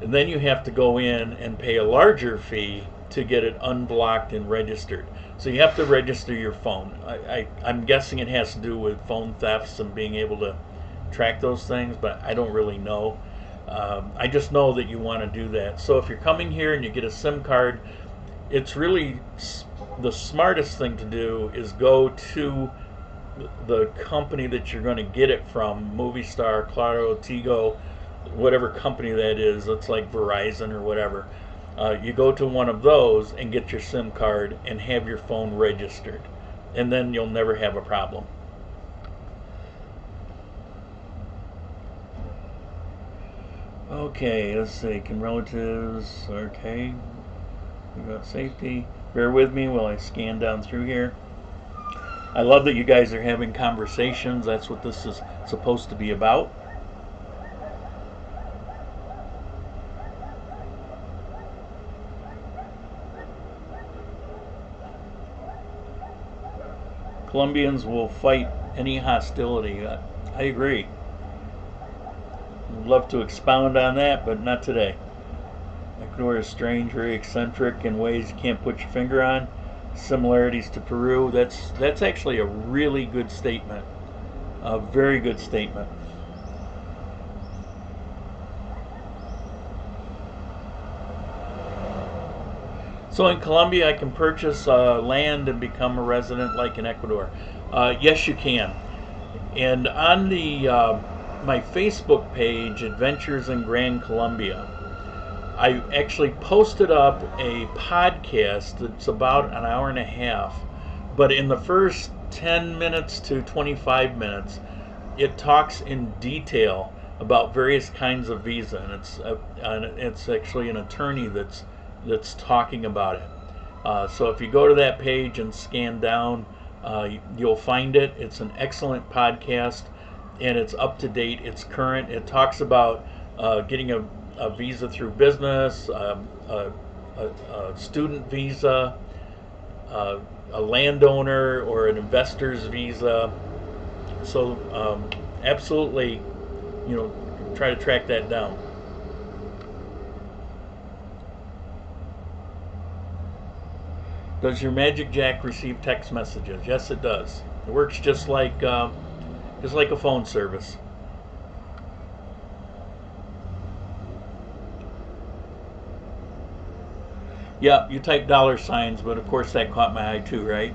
And then you have to go in and pay a larger fee to get it unblocked and registered. So you have to register your phone. I'm guessing it has to do with phone thefts and being able to track those things, but I don't really know. I just know that you want to do that. So if you're coming here and you get a SIM card, it's really the smartest thing to do is go to the company that you're going to get it from, Movistar, Claro, Tigo, whatever company that is. It's like Verizon or whatever. You go to one of those and get your SIM card and have your phone registered, and then you'll never have a problem. Okay, let's see. Can relatives? Okay. We got safety. Bear with me while I scan down through here. I love that you guys are having conversations. That's what this is supposed to be about. Colombians will fight any hostility. I agree. I'd love to expound on that, but not today. Ecuador is strange, very eccentric in ways you can't put your finger on. Similarities to Peru. That's actually a really good statement. A very good statement. So in Colombia, I can purchase land and become a resident like in Ecuador. Yes, you can. And on the my Facebook page, Adventures in Gran Colombia, I actually posted up a podcast that's about an hour and a half. But in the first 10 minutes to 25 minutes, it talks in detail about various kinds of visa, and it's actually an attorney that's talking about it. So if you go to that page and scan down, you'll find it. It's an excellent podcast, and it's up to date. It's current. It talks about getting a visa through business, a student visa, a landowner or an investor's visa. So absolutely, try to track that down. Does your Magic Jack receive text messages? Yes, it does. It works just like a phone service. Yeah, you type $signs, but of course that caught my eye too, right?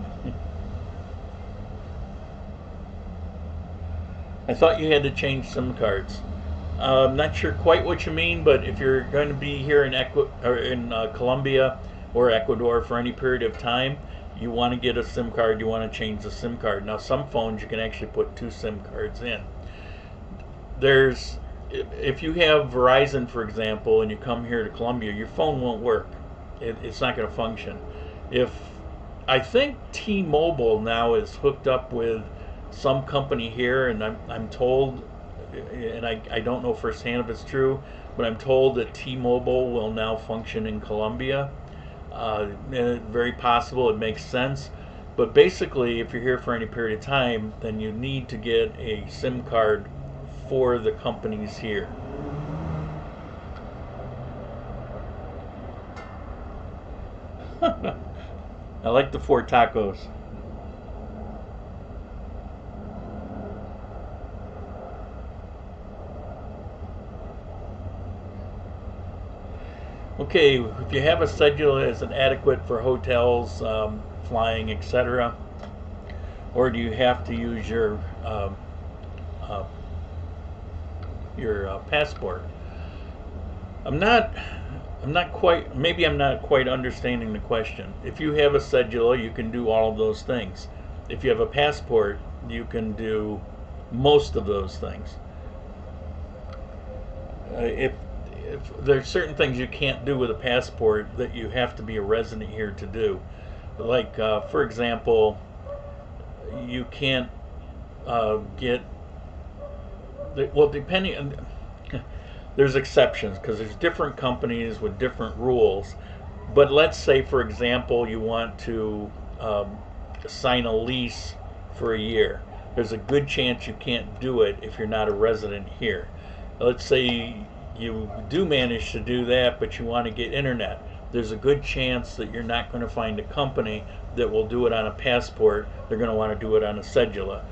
I thought you had to change SIM cards. I'm not sure quite what you mean, but if you're going to be here in Colombia or Ecuador for any period of time, you want to get a SIM card, you want to change the SIM card. Now some phones you can actually put 2 SIM cards in. If you have Verizon, for example, and you come here to Colombia, your phone won't work. It's not going to function. I think T-Mobile now is hooked up with some company here, and I'm told, and I don't know firsthand if it's true, but I'm told that T-Mobile will now function in Colombia. Very possible. It makes sense. But basically, if you're here for any period of time, then you need to get a SIM card for the companies here. I like the 4 tacos. Okay, if you have a cedula, is it adequate for hotels, flying, etc.? Or do you have to use your passport? I'm not quite understanding the question. If you have a cedula, you can do all of those things. If you have a passport, you can do most of those things. If there's certain things you can't do with a passport that you have to be a resident here to do. Like, for example, you can't get, well, depending on, there's exceptions because there's different companies with different rules. But let's say, for example, you want to sign a lease for a year. There's a good chance you can't do it if you're not a resident here. Let's say you do manage to do that, but you want to get internet. There's a good chance that you're not going to find a company that will do it on a passport. They're going to want to do it on a cedula.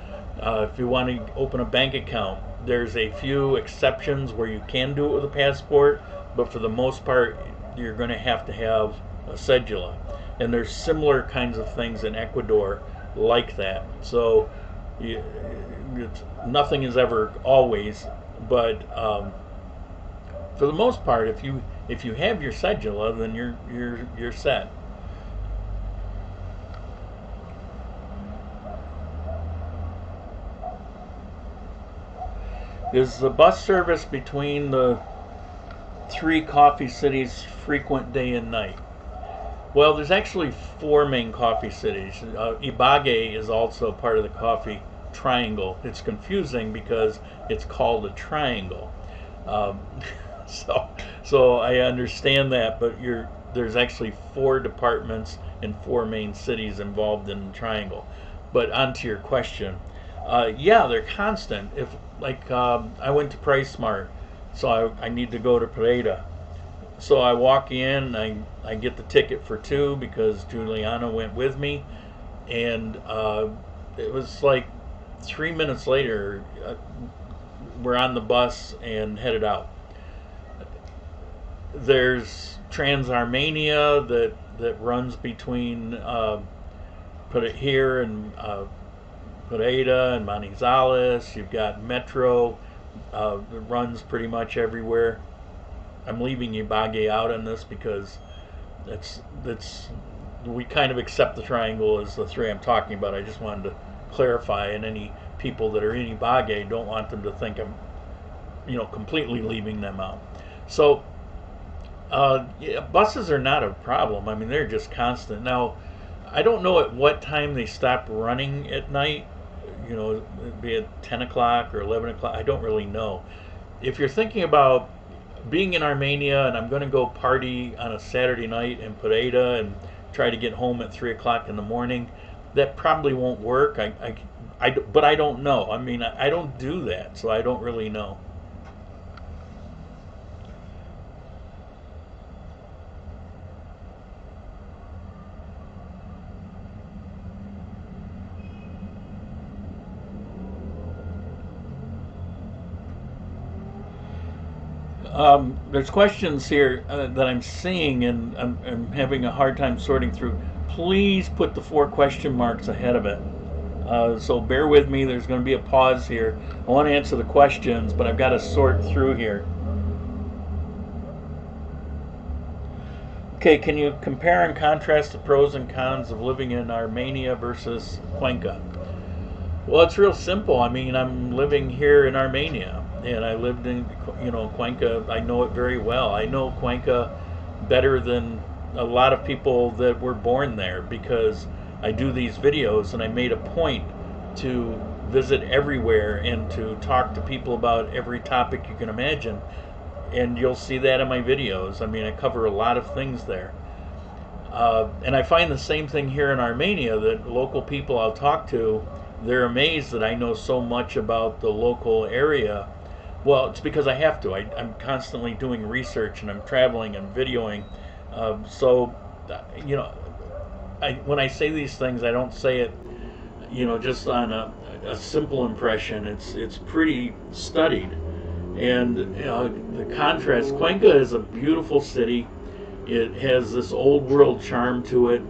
If you want to open a bank account, there's a few exceptions where you can do it with a passport, but for the most part, you're going to have a cedula. And there's similar kinds of things in Ecuador like that. So nothing is ever always, but for the most part, if you have your cedula, then you're set. Is the bus service between the 3 coffee cities frequent day and night. Well, there's actually 4 main coffee cities. Ibagué is also part of the coffee triangle. It's confusing because it's called a triangle. Um, so I understand that, but there's actually 4 departments and 4 main cities involved in the triangle. But onto your question, yeah, they're constant. If I went to PriceSmart, so I need to go to Pereira. So I walk in, I get the ticket for 2 because Juliana went with me, and it was like 3 minutes later, we're on the bus and headed out. There's Trans-Armenia that runs between put it here and Pereira and Manizales. You've got Metro that runs pretty much everywhere. I'm leaving Ibagué out on this because that's we kind of accept the triangle as the 3 I'm talking about. I just wanted to clarify, and any people that are in Ibagué don't want them to think I'm completely leaving them out. So yeah, buses are not a problem. I mean, they're just constant. Now, I don't know at what time they stop running at night. Be it 10 o'clock or 11 o'clock. I don't really know. If you're thinking about being in Armenia and I'm going to go party on a Saturday night in Pereira and try to get home at 3 o'clock in the morning, that probably won't work. But I don't know. I mean, I don't do that, so I don't really know. There's questions here that I'm seeing, and I'm having a hard time sorting through. Please put the 4 question marks ahead of it. So bear with me. There's going to be a pause here. I want to answer the questions, but I've got to sort through here. Okay, can you compare and contrast the pros and cons of living in Armenia versus Cuenca? Well, it's real simple. I mean, I'm living here in Armenia, and I lived in, Cuenca. I know it very well. I know Cuenca better than a lot of people that were born there because I do these videos, and I made a point to visit everywhere and to talk to people about every topic you can imagine. And you'll see that in my videos. I mean, I cover a lot of things there. And I find the same thing here in Armenia, that local people I'll talk to, they're amazed that I know so much about the local area. Well, it's because I have to. I'm constantly doing research, and I'm traveling and videoing. When I say these things, I don't say it, just on a simple impression. It's pretty studied. And the contrast, Cuenca is a beautiful city. It has this old world charm to it.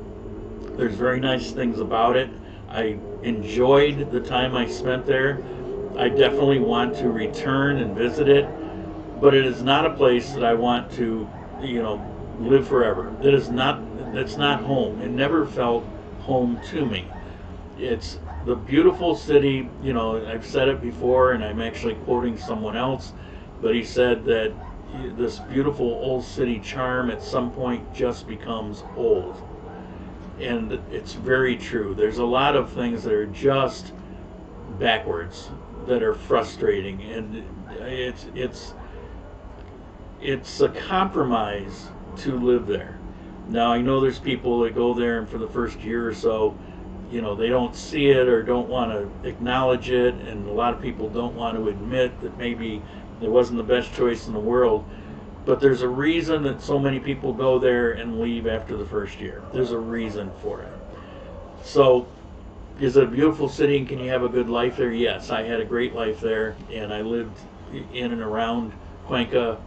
There's very nice things about it. I enjoyed the time I spent there. I definitely want to return and visit it, but it is not a place that I want to, live forever. That's not home. It never felt home to me. It's the beautiful city. I've said it before, and I'm actually quoting someone else, but he said that this beautiful old city charm at some point just becomes old. And it's very true. There's a lot of things that are just backwards, that are frustrating, and it's a compromise to live there. Now, I know there's people that go there, and for the first year or so, they don't see it or don't want to acknowledge it, and a lot of people don't want to admit that maybe it wasn't the best choice in the world. But there's a reason that so many people go there and leave after the first year. There's a reason for it. So, is it a beautiful city, and can you have a good life there? Yes, I had a great life there, and I lived in and around Cuenca.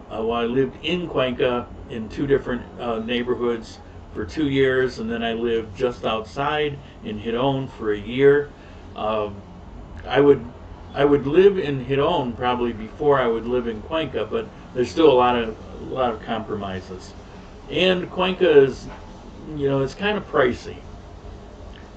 I lived in Cuenca in 2 different neighborhoods for 2 years, and then I lived just outside in Giron for a year. I would live in Giron probably before I would live in Cuenca, but there's still a lot of compromises. And Cuenca is, it's kind of pricey,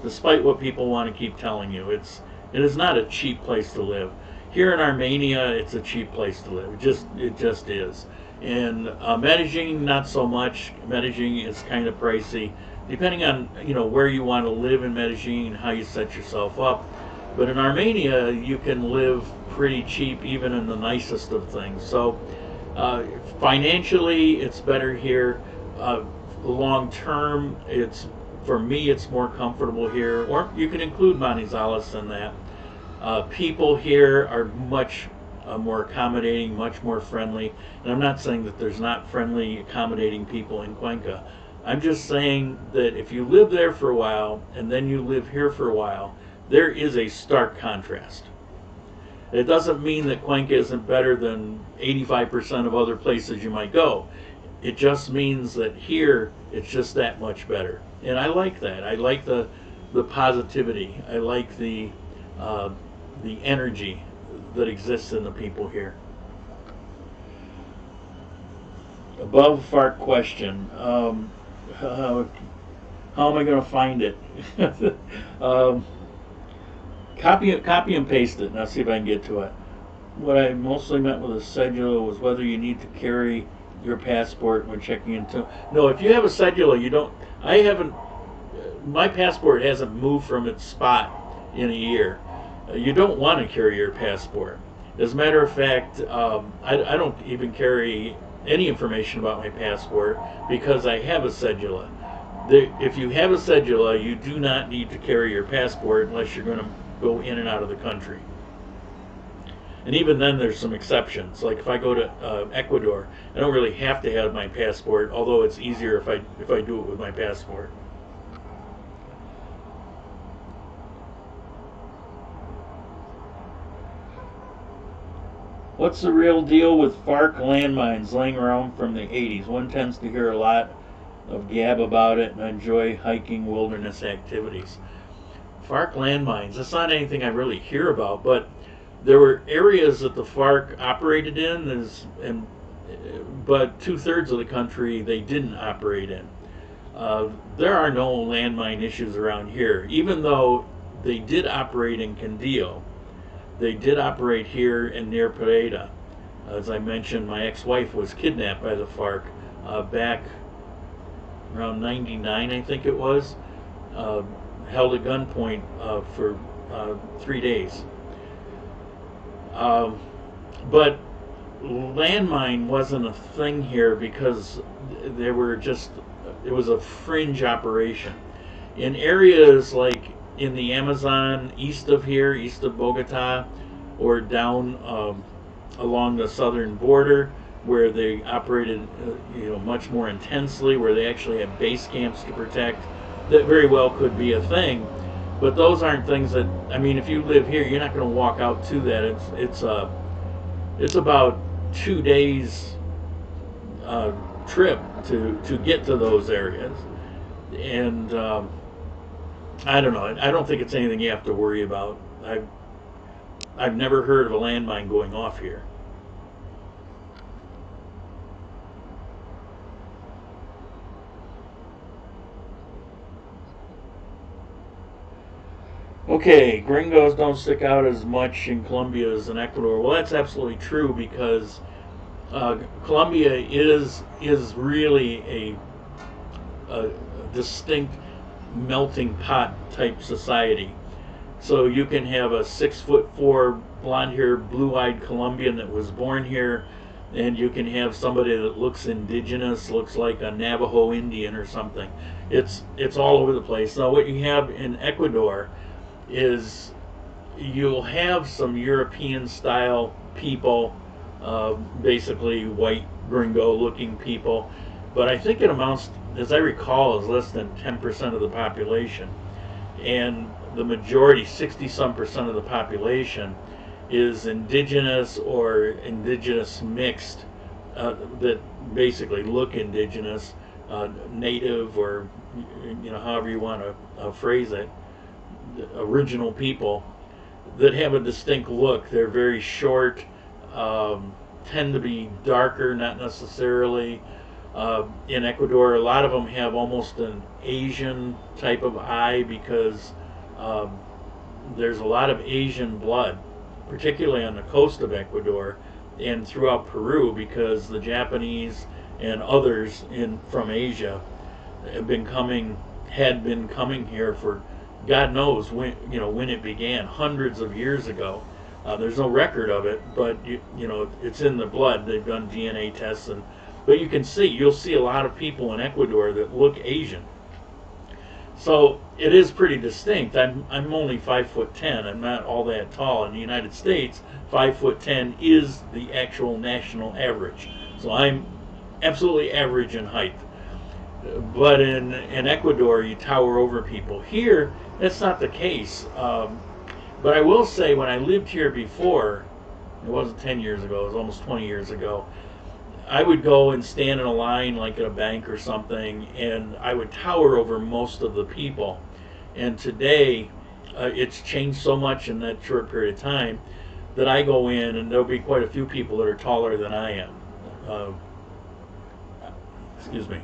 despite what people want to keep telling you. It is not a cheap place to live. Here in Armenia, it's a cheap place to live. It just is. And Medellin, not so much. Medellin is kind of pricey, depending on where you want to live in Medellin and how you set yourself up. But in Armenia, you can live pretty cheap, even in the nicest of things. So financially, it's better here. Long term, for me, it's more comfortable here. Or you can include Manizales in that. People here are much more accommodating, much more friendly. And I'm not saying that there's not friendly, accommodating people in Cuenca. I'm just saying that if you live there for a while and then you live here for a while, there is a stark contrast. It doesn't mean that Cuenca isn't better than 85% of other places you might go. It just means that here it's just that much better. And I like that. I like the positivity. I like the energy that exists in the people here. Above FARC question. How am I going to find it? Copy and paste it, and I'll see if I can get to it. What I mostly meant with a cedula was whether you need to carry your passport when checking into. No, if you have a cedula, you don't. I haven't. My passport hasn't moved from its spot in a year. You don't want to carry your passport. As a matter of fact, I don't even carry any information about my passport because I have a cedula. If you have a cedula, you do not need to carry your passport unless you're going to go in and out of the country. And even then, there's some exceptions. Like if I go to Ecuador, I don't really have to have my passport, although it's easier if I do it with my passport. What's the real deal with FARC landmines laying around from the 80s? One tends to hear a lot of gab about it and enjoy hiking wilderness activities. FARC landmines, that's not anything I really hear about, but there were areas that the FARC operated in, but 2/3 of the country they didn't operate in. There are no landmine issues around here, even though they did operate in Quindío. They did operate here and near Pereira. As I mentioned, my ex-wife was kidnapped by the FARC back around 99, I think it was. Held at gunpoint for 3 days. But landmine wasn't a thing here because it was a fringe operation. In areas like in the Amazon east of here, east of Bogota, or down along the southern border, where they operated much more intensely, where they actually had base camps to protect, that very well could be a thing. But those aren't things that, I mean, if you live here, you're not going to walk out to that. It's about 2 days trip to get to those areas. And I don't know. I don't think it's anything you have to worry about. I've never heard of a landmine going off here. Okay, gringos don't stick out as much in Colombia as in Ecuador. Well, that's absolutely true because Colombia is really a distinct melting pot type society. So you can have a 6'4" blonde-haired, blue-eyed Colombian that was born here, and you can have somebody that looks indigenous, looks like a Navajo Indian or something. It's all over the place. Now, what you have in Ecuador is you'll have some European-style people, basically white gringo-looking people, but I think it amounts, as I recall, is less than 10% of the population. And the majority, 60-some% of the population, is indigenous or indigenous mixed, that basically look indigenous, native, or however you want to phrase it, original people that have a distinct look. They're very short, tend to be darker, not necessarily. In Ecuador, a lot of them have almost an Asian type of eye because there's a lot of Asian blood, particularly on the coast of Ecuador. and throughout Peru, because the Japanese and others from Asia had been coming here for God knows when it began, hundreds of years ago. There's no record of it, but it's in the blood. They've done DNA tests, but you'll see a lot of people in Ecuador that look Asian. So it is pretty distinct. I'm only 5'10". I'm not all that tall. In the United States, 5'10" is the actual national average. So I'm absolutely average in height. But in Ecuador, you tower over people. Here, that's not the case. But I will say, when I lived here before, it wasn't 10 years ago, it was almost 20 years ago, I would go and stand in a line like at a bank or something, and I would tower over most of the people. And today, it's changed so much in that short period of time that I go in and there'll be quite a few people that are taller than I am. Excuse me.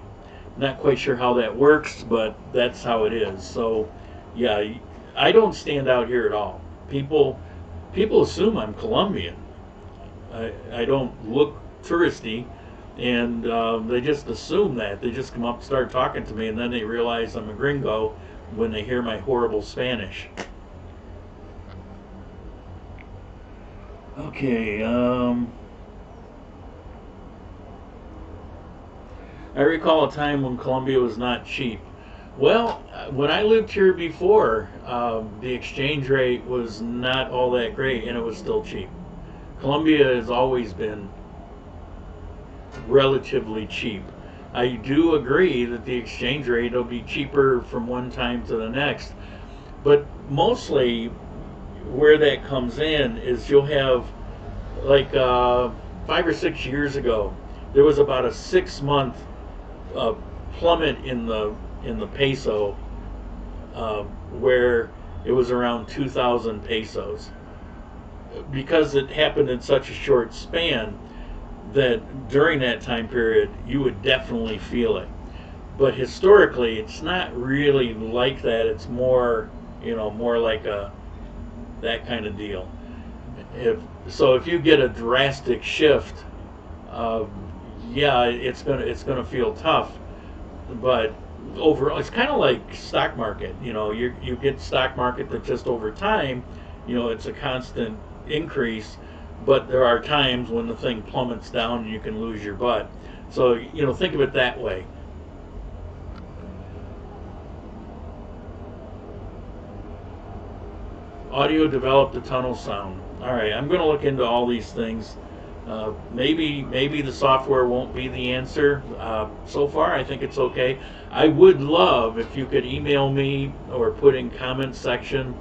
Not quite sure how that works, but that's how it is. So, yeah, I don't stand out here at all. People assume I'm Colombian. I don't look touristy, and they just assume that. They just come up and start talking to me, and then they realize I'm a gringo when they hear my horrible Spanish. Okay, I recall a time when Colombia was not cheap. Well, when I lived here before, the exchange rate was not all that great, and it was still cheap. Colombia has always been relatively cheap. I do agree that the exchange rate will be cheaper from one time to the next, but mostly where that comes in is you'll have, like 5 or 6 years ago, there was about a 6-month plummet in the peso, where it was around 2,000 pesos. Because it happened in such a short span, that during that time period you would definitely feel it. But historically, it's not really like that. It's more like that kind of deal. If you get a drastic shift, yeah, it's gonna feel tough. But overall, it's kind of like stock market. You get stock market that just over time, it's a constant increase, but there are times when the thing plummets down and you can lose your butt. So think of it that way. Audio developed a tunnel sound. All right, I'm going to look into all these things. Maybe the software won't be the answer. So far, I think it's okay. I would love if you could email me or put in comment section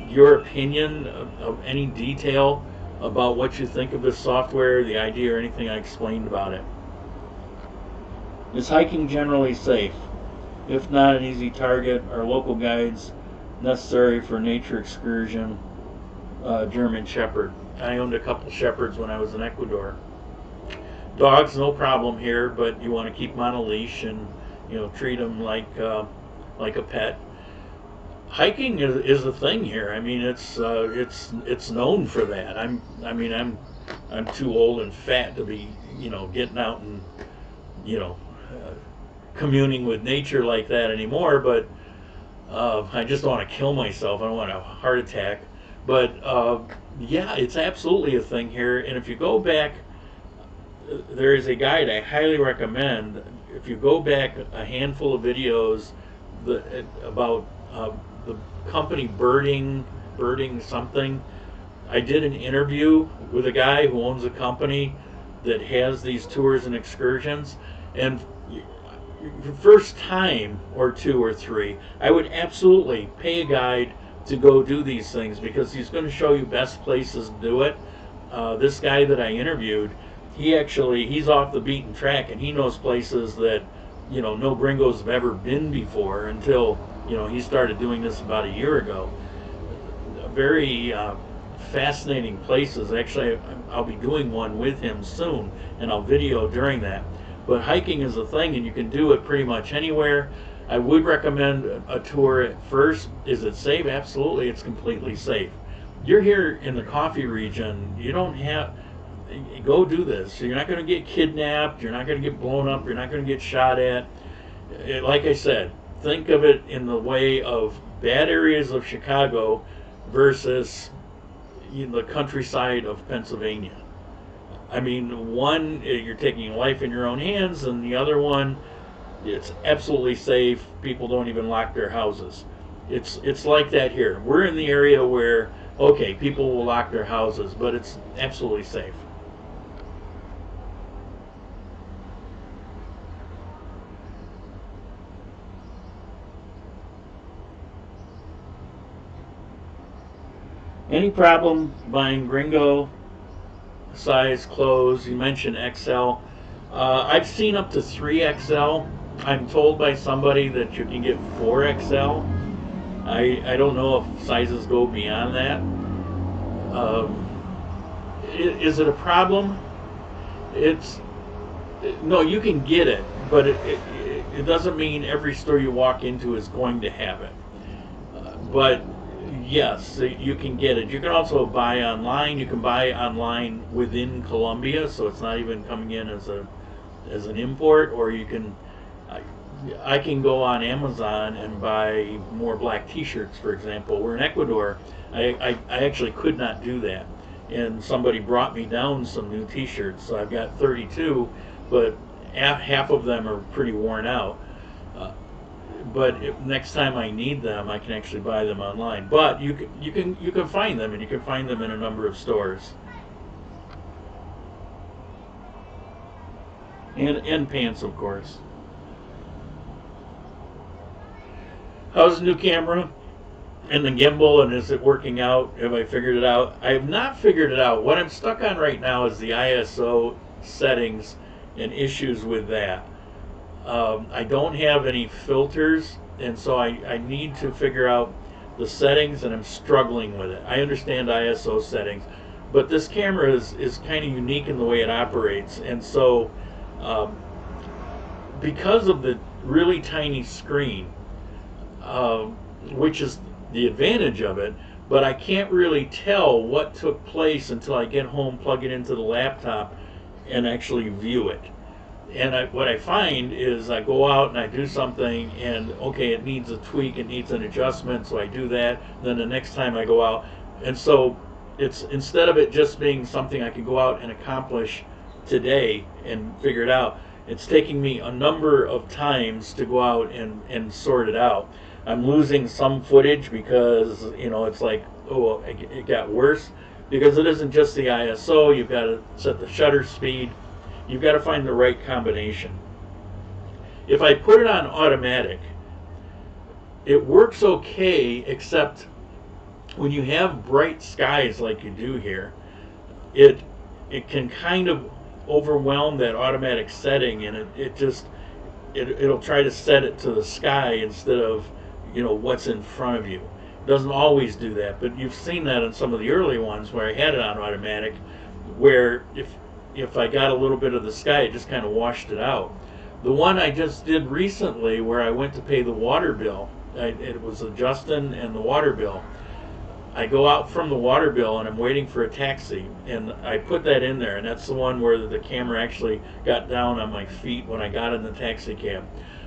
your opinion of any detail about what you think of this software, the idea, or anything I explained about it. Is hiking generally safe? If not an easy target, are local guides necessary for nature excursion? German Shepherd. I owned a couple shepherds when I was in Ecuador. Dogs, no problem here, but you want to keep them on a leash and treat them like a pet. Hiking is a thing here. I mean, it's known for that. I'm too old and fat to be getting out and communing with nature like that anymore. But I just don't want to kill myself. I don't want a heart attack. But yeah, it's absolutely a thing here. And if you go back, there is a guide I highly recommend. If you go back a handful of videos about the company birding something, I did an interview with a guy who owns a company that has these tours and excursions, and first time or 2 or 3, I would absolutely pay a guide to go do these things, because he's going to show you best places to do it. This guy that I interviewed, he's off the beaten track, and he knows places that no gringos have ever been before until he started doing this about a year ago. Very fascinating places. Actually, I'll be doing one with him soon, and I'll video during that. But hiking is a thing, and you can do it pretty much anywhere. I would recommend a tour at first. Is it safe? Absolutely, it's completely safe. You're here in the coffee region. You don't have, go do this. You're not going to get kidnapped. You're not going to get blown up. You're not going to get shot at. Like I said, think of it in the way of bad areas of Chicago versus the countryside of Pennsylvania. I mean, one, you're taking life in your own hands, and the other one, it's absolutely safe. People don't even lock their houses. It's like that here. We're in the area where, okay, people will lock their houses, but it's absolutely safe. Any problem buying gringo size clothes? You mentioned XL. I've seen up to 3XL. I'm told by somebody that you can get 4XL. I don't know if sizes go beyond that. Is it a problem? No, you can get it, but it doesn't mean every store you walk into is going to have it. But yes, you can get it. You can also buy online. You can buy online within Colombia, so it's not even coming in as an import. Or you can, I can go on Amazon and buy more black T-shirts, for example. We're in Ecuador. I actually could not do that, and somebody brought me down some new T-shirts. So I've got 32, but half of them are pretty worn out. But next time I need them, I can actually buy them online. But you can find them, and you can find them in a number of stores. And pants, of course. How's the new camera and the gimbal, and is it working out? Have I figured it out? I have not figured it out. What I'm stuck on right now is the ISO settings and issues with that. I don't have any filters, and so I need to figure out the settings, and I'm struggling with it. I understand ISO settings, but this camera is kind of unique in the way it operates, and so because of the really tiny screen, which is the advantage of it, but I can't really tell what took place until I get home, plug it into the laptop, and actually view it. And what I find is I go out and I do something, and okay, it needs a tweak, it needs an adjustment, so I do that. Then the next time I go out, and so it's, instead of it just being something I can go out and accomplish today and figure it out, it's taking me a number of times to go out and sort it out. I'm losing some footage because, it's like, oh, it got worse, because it isn't just the ISO. You've got to set the shutter speed. You've got to find the right combination. If I put it on automatic, it works okay, except when you have bright skies like you do here, it can kind of overwhelm that automatic setting, and it'll try to set it to the sky instead of what's in front of you. It doesn't always do that, but you've seen that in some of the early ones where I had it on automatic, where if I got a little bit of the sky, it just kind of washed it out. The one I just did recently, where I went to pay the water bill, it was a Justin and the water bill. I go out from the water bill and I'm waiting for a taxi, and I put that in there, and that's the one where the camera actually got down on my feet when I got in the taxi cab.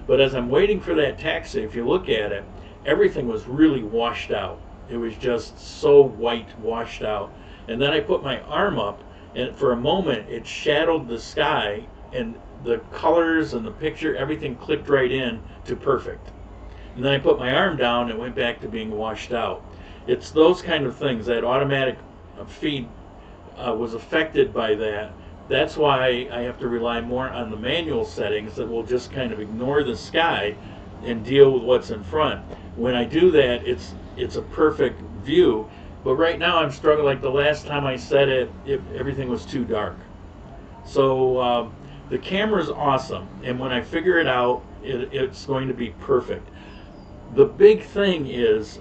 But as I'm waiting for that taxi, if you look at it, everything was really washed out. It was just so white, washed out. And then I put my arm up, and for a moment it shadowed the sky, and the colors and the picture, everything clicked right in to perfect. And then I put my arm down and it went back to being washed out. It's those kind of things. That automatic feed was affected by that. That's why I have to rely more on the manual settings that will just kind of ignore the sky and deal with what's in front. When I do that, it's a perfect view. But right now I'm struggling. Like the last time I set it, everything was too dark. So the camera's awesome, and when I figure it out, it's going to be perfect. The big thing is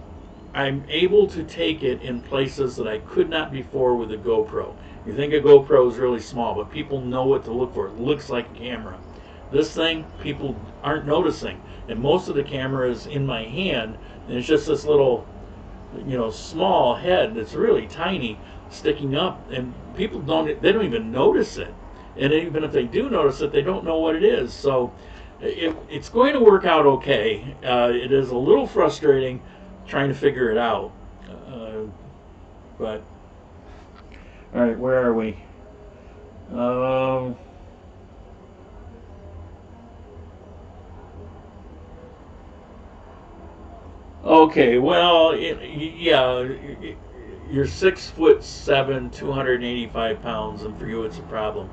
I'm able to take it in places that I could not before with a GoPro. You think a GoPro is really small, but people know what to look for. It looks like a camera. This thing, people aren't noticing. And most of the camera is in my hand, and it's just this little small head that's really tiny sticking up, and people don't even notice it. And even if they do notice it, they don't know what it is. So it's going to work out okay. It is a little frustrating trying to figure it out. But all right, where are we? Okay, well, yeah, you're 6'7", 285 pounds, and for you it's a problem.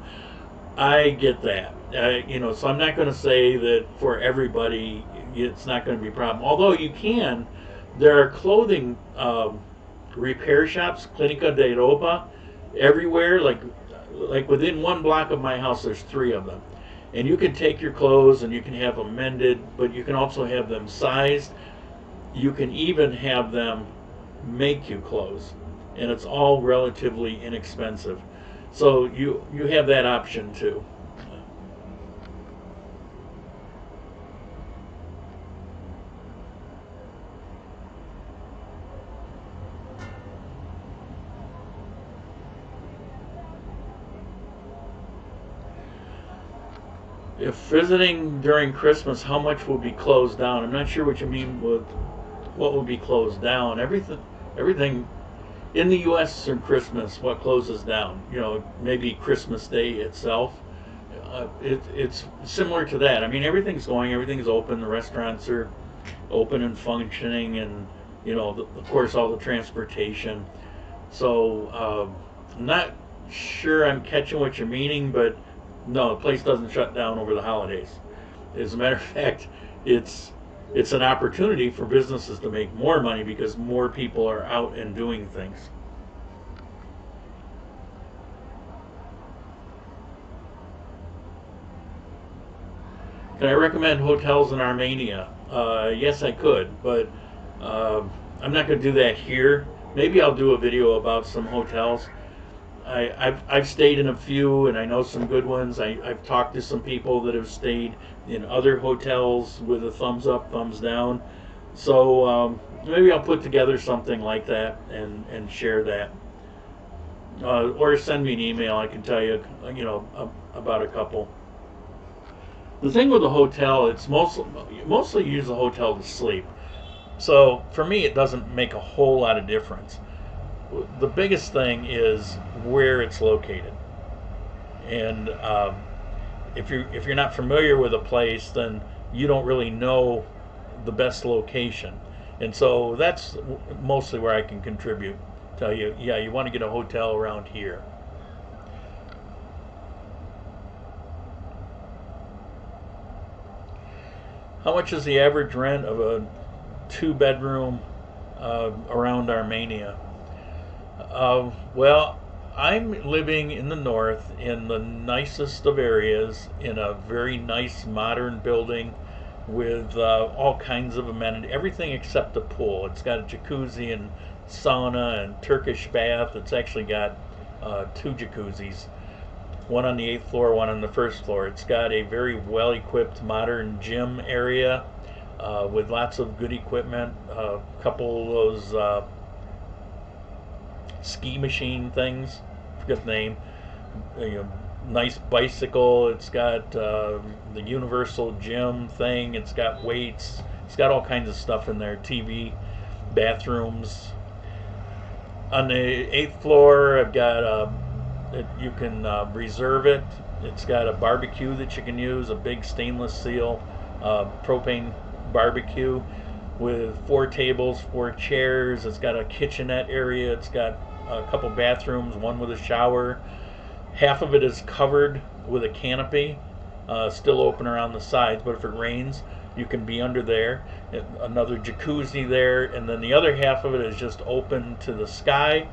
I get that. So I'm not going to say that for everybody it's not going to be a problem. Although there are clothing repair shops, Clinica de Ropa, everywhere. Like within 1 block of my house, there's 3 of them, and you can take your clothes and you can have them mended, but you can also have them sized. You can even have them make you clothes, and it's all relatively inexpensive. So you have that option too. If visiting during Christmas, how much will be closed down? I'm not sure what you mean with what will be closed down. Everything in the U.S. for Christmas, what closes down? Maybe Christmas Day itself. It's similar to that. I mean, everything's open. The restaurants are open and functioning, and of course, all the transportation. So I'm not sure I'm catching what you're meaning, but no, the place doesn't shut down over the holidays. As a matter of fact, it's an opportunity for businesses to make more money because more people are out and doing things. Can I recommend hotels in Armenia? Yes, I could, but I'm not going to do that here. Maybe I'll do a video about some hotels. I've stayed in a few, and I know some good ones. I've talked to some people that have stayed in other hotels with a thumbs up, thumbs down. So maybe I'll put together something like that and share that. Or send me an email. I can tell you, about a couple. The thing with a hotel, it's mostly use a hotel to sleep. So for me, it doesn't make a whole lot of difference. The biggest thing is where it's located, and if you're not familiar with a place, then you don't really know the best location, and so that's mostly where I can contribute. Tell you, yeah, you want to get a hotel around here. How much is the average rent of a 2-bedroom around Armenia? Well, I'm living in the north in the nicest of areas in a very nice modern building with all kinds of amenities, everything except a pool. It's got a jacuzzi and sauna and Turkish bath. It's actually got 2 jacuzzis, one on the 8th floor, one on the 1st floor. It's got a very well equipped modern gym area with lots of good equipment, a couple of those ski machine things, I forget the name. Nice bicycle. It's got the universal gym thing. It's got weights. It's got all kinds of stuff in there. TV, bathrooms. On the 8th floor, I've got you can reserve it. It's got a barbecue that you can use, a big stainless steel propane barbecue with 4 tables, 4 chairs. It's got a kitchenette area. It's got a couple bathrooms, one with a shower. Half of it is covered with a canopy, still open around the sides, but if it rains, you can be under there. Another jacuzzi there, and then the other half of it is just open to the sky.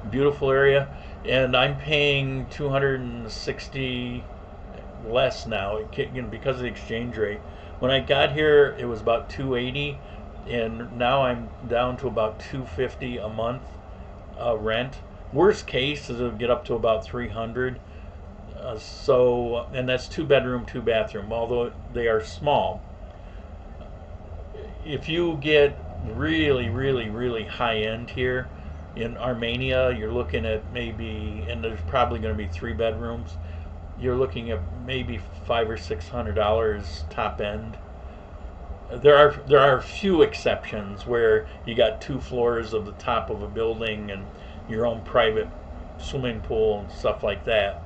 Beautiful area, and I'm paying $260 less now, because of the exchange rate. When I got here, it was about $280, and now I'm down to about $250 a month rent. Worst case is it'll get up to about $300. And that's 2-bedroom, 2-bathroom, although they are small. If you get really, really, really high end here. In Armenia, you're looking at maybe, and there's probably going to be 3 bedrooms. You're looking at maybe $500 or $600 top end. There are a few exceptions where you got 2 floors of the top of a building and your own private swimming pool and stuff like that,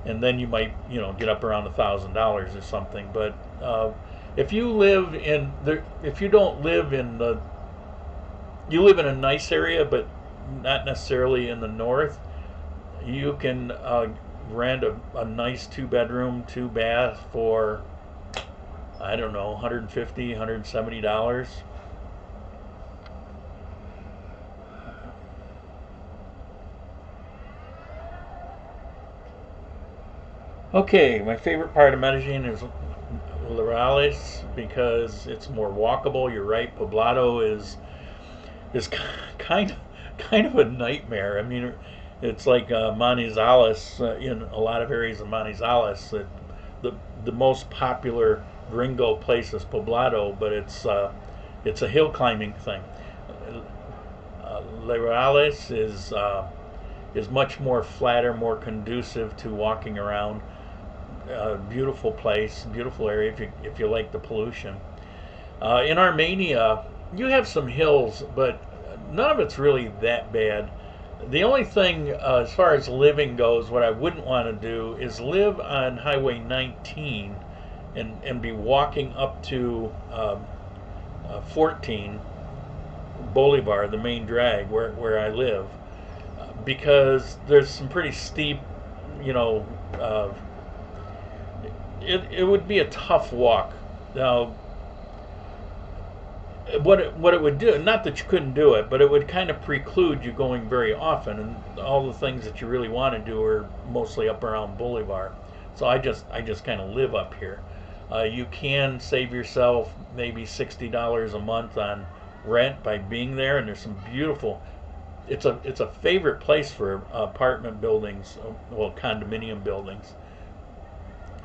and then you might get up around $1,000 or something. But if you live in the if you don't live in the you live in a nice area but not necessarily in the north, you can rent a nice 2 bedroom 2 bath for, I don't know, $150, $170. Okay, my favorite part of Medellin is Laurales because it's more walkable. You're right, Poblado is kind of a nightmare. I mean, it's like Manizales in a lot of areas of Manizales. The most popular gringo place is Poblado, but it's a hill climbing thing. Laurales is much more flatter, more conducive to walking around. Beautiful place, beautiful area if you like the pollution. In Armenia, you have some hills, but none of it's really that bad. The only thing, as far as living goes, what I wouldn't want to do is live on Highway 19 and be walking up to 14 Bolivar, the main drag where I live, because there's some pretty steep, it would be a tough walk. Now, what it would do, not that you couldn't do it, but it would kind of preclude you going very often, and all the things that you really want to do are mostly up around Bolivar. So I just kind of live up here. You can save yourself maybe $60 a month on rent by being there, and there's some beautiful. It's a favorite place for apartment buildings, well, condominium buildings.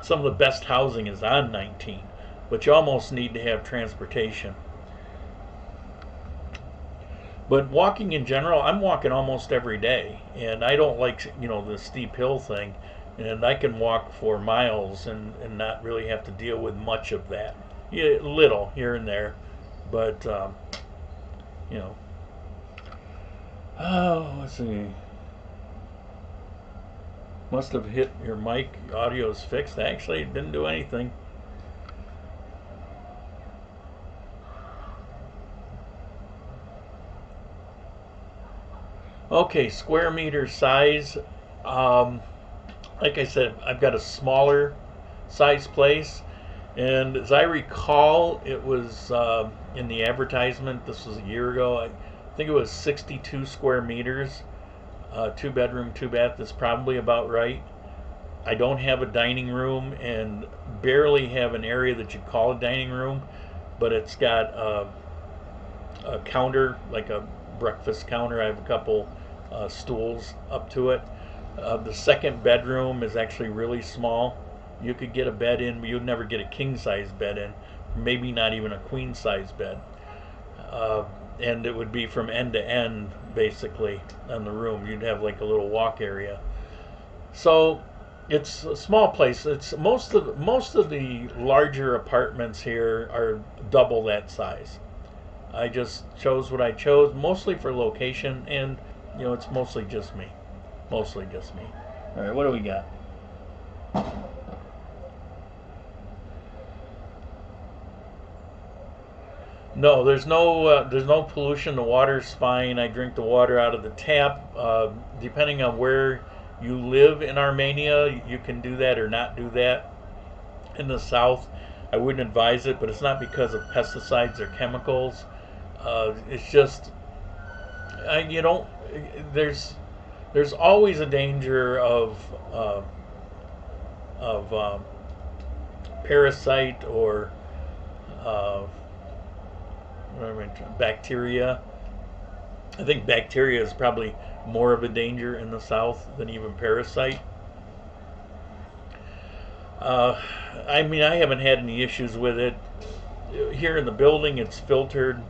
Some of the best housing is on 19, but you almost need to have transportation. But walking in general, I'm walking almost every day, and I don't like the steep hill thing, and I can walk for miles and not really have to deal with much of that. Yeah, little here and there, but Oh, let's see. Must have hit your mic. Audio's fixed. Actually, it didn't do anything. Okay, square meter size. Like I said, I've got a smaller size place, and as I recall, it was in the advertisement. This was a year ago. I think it was 62 square meters. 2 bedroom, 2 bath is probably about right. I don't have a dining room and barely have an area that you'd call a dining room, but it's got a counter, like a breakfast counter. I have a couple stools up to it. The second bedroom is actually really small. You could get a bed in, but you'd never get a king size bed in, maybe not even a queen size bed. And it would be from end to end basically on the room. You'd have like a little walk area. So it's a small place. It's most of the larger apartments here are double that size. I just chose what I chose, mostly for location, and it's mostly just me. Mostly just me. All right, what do we got? No, there's no pollution. The water's fine. I drink the water out of the tap. Depending on where you live in Armenia, you can do that or not do that. In the south, I wouldn't advise it, but it's not because of pesticides or chemicals. It's just you don't. There's always a danger of parasite or bacteria. I think bacteria is probably more of a danger in the south than even parasite. I mean, I haven't had any issues with it. Here in the building, it's filtered.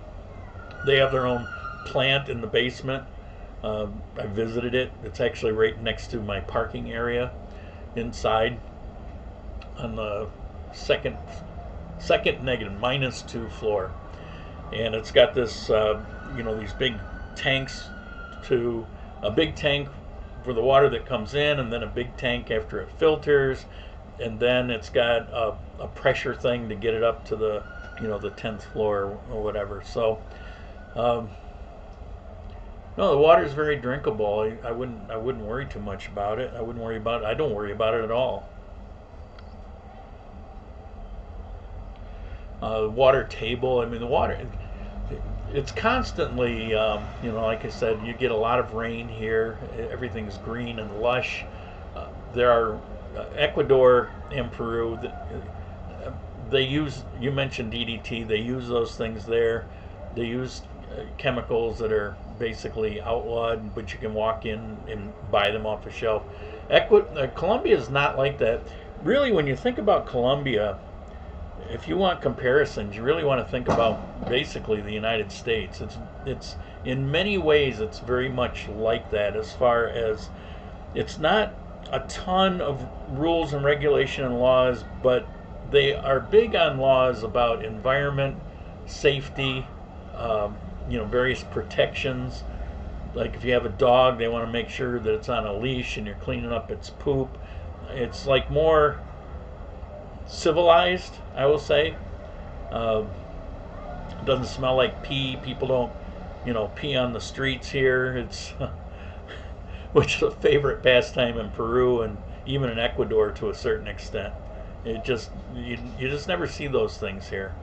They have their own plant in the basement. I visited it. It's actually right next to my parking area inside on the second negative -2 floor, and it's got this these big tanks, to a big tank for the water that comes in, and then a big tank after it filters, and then it's got a pressure thing to get it up to the the 10th floor or whatever. So no, the water is very drinkable. I wouldn't worry too much about it. I don't worry about it at all. Water table. I mean, the water, it's constantly, like I said, you get a lot of rain here. Everything's green and lush. There are Ecuador and Peru. They use, you mentioned DDT. They use those things there. They use chemicals that are basically outlawed, but you can walk in and buy them off a shelf. Colombia is not like that. Really, when you think about Colombia, if you want comparisons, you really want to think about basically the United States. It's in many ways it's very much like that, as far as it's not a ton of rules and regulation and laws, but they are big on laws about environment, safety, various protections. Like if you have a dog, they want to make sure that it's on a leash and you're cleaning up its poop. It's like more civilized, I will say. It doesn't smell like pee. People don't, pee on the streets here. It's which is a favorite pastime in Peru and even in Ecuador to a certain extent. It just you just never see those things here.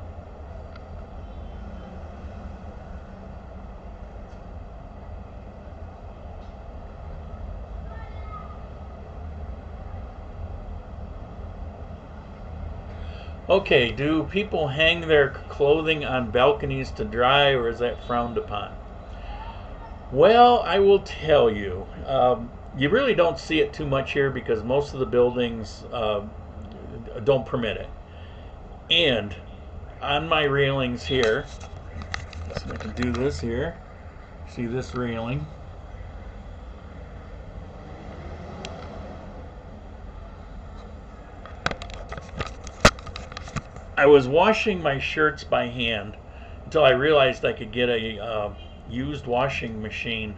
Okay, do people hang their clothing on balconies to dry, or is that frowned upon? Well, I will tell you, you really don't see it too much here because most of the buildings don't permit it. And on my railings here, so I can do this here, see this railing? I was washing my shirts by hand until I realized I could get a used washing machine,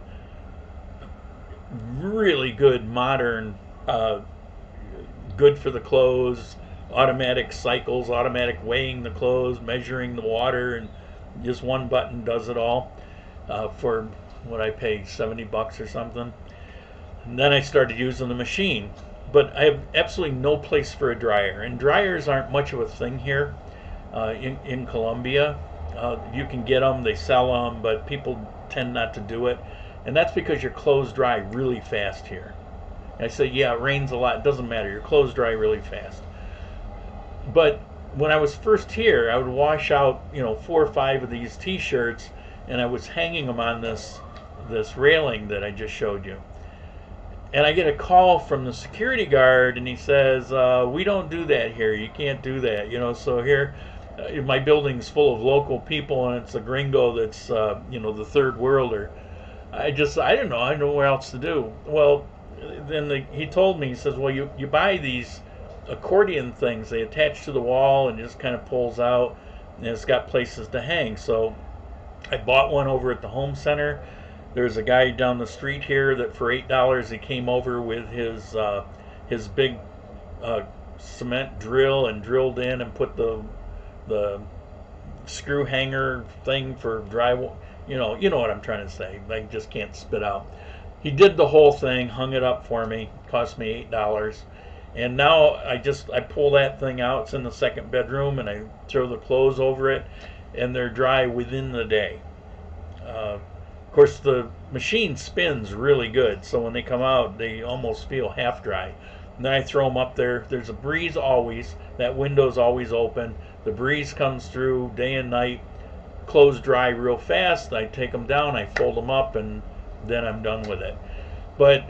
really good, modern, good for the clothes, automatic cycles, automatic weighing the clothes, measuring the water, and just one button does it all for what I pay, $70 or something. And then I started using the machine. But I have absolutely no place for a dryer, and dryers aren't much of a thing here in Colombia. You can get them, they sell them, but people tend not to do it, and that's because your clothes dry really fast here. And I say, yeah, it rains a lot, it doesn't matter, your clothes dry really fast. But when I was first here, I would wash out 4 or 5 of these t-shirts, and I was hanging them on this railing that I just showed you. And I get a call from the security guard, and he says, we don't do that here. You can't do that. So here, my building's full of local people, and it's a gringo that's, the third worlder. I don't know. I don't know what else to do. Well, then he told me, he says, well, you buy these accordion things. They attach to the wall and it just kind of pulls out, and it's got places to hang. So I bought one over at the home center. There's a guy down the street here that for $8 he came over with his big cement drill and drilled in and put the screw hanger thing for drywall. You know what I'm trying to say. I just can't spit out. He did the whole thing, hung it up for me, cost me $8. And now I pull that thing out. It's in the second bedroom, and I throw the clothes over it, and they're dry within the day. Of course, the machine spins really good, so when they come out, they almost feel half dry. And then I throw them up there. There's a breeze always. That window's always open. The breeze comes through day and night. Clothes dry real fast. I take them down, I fold them up, and then I'm done with it. But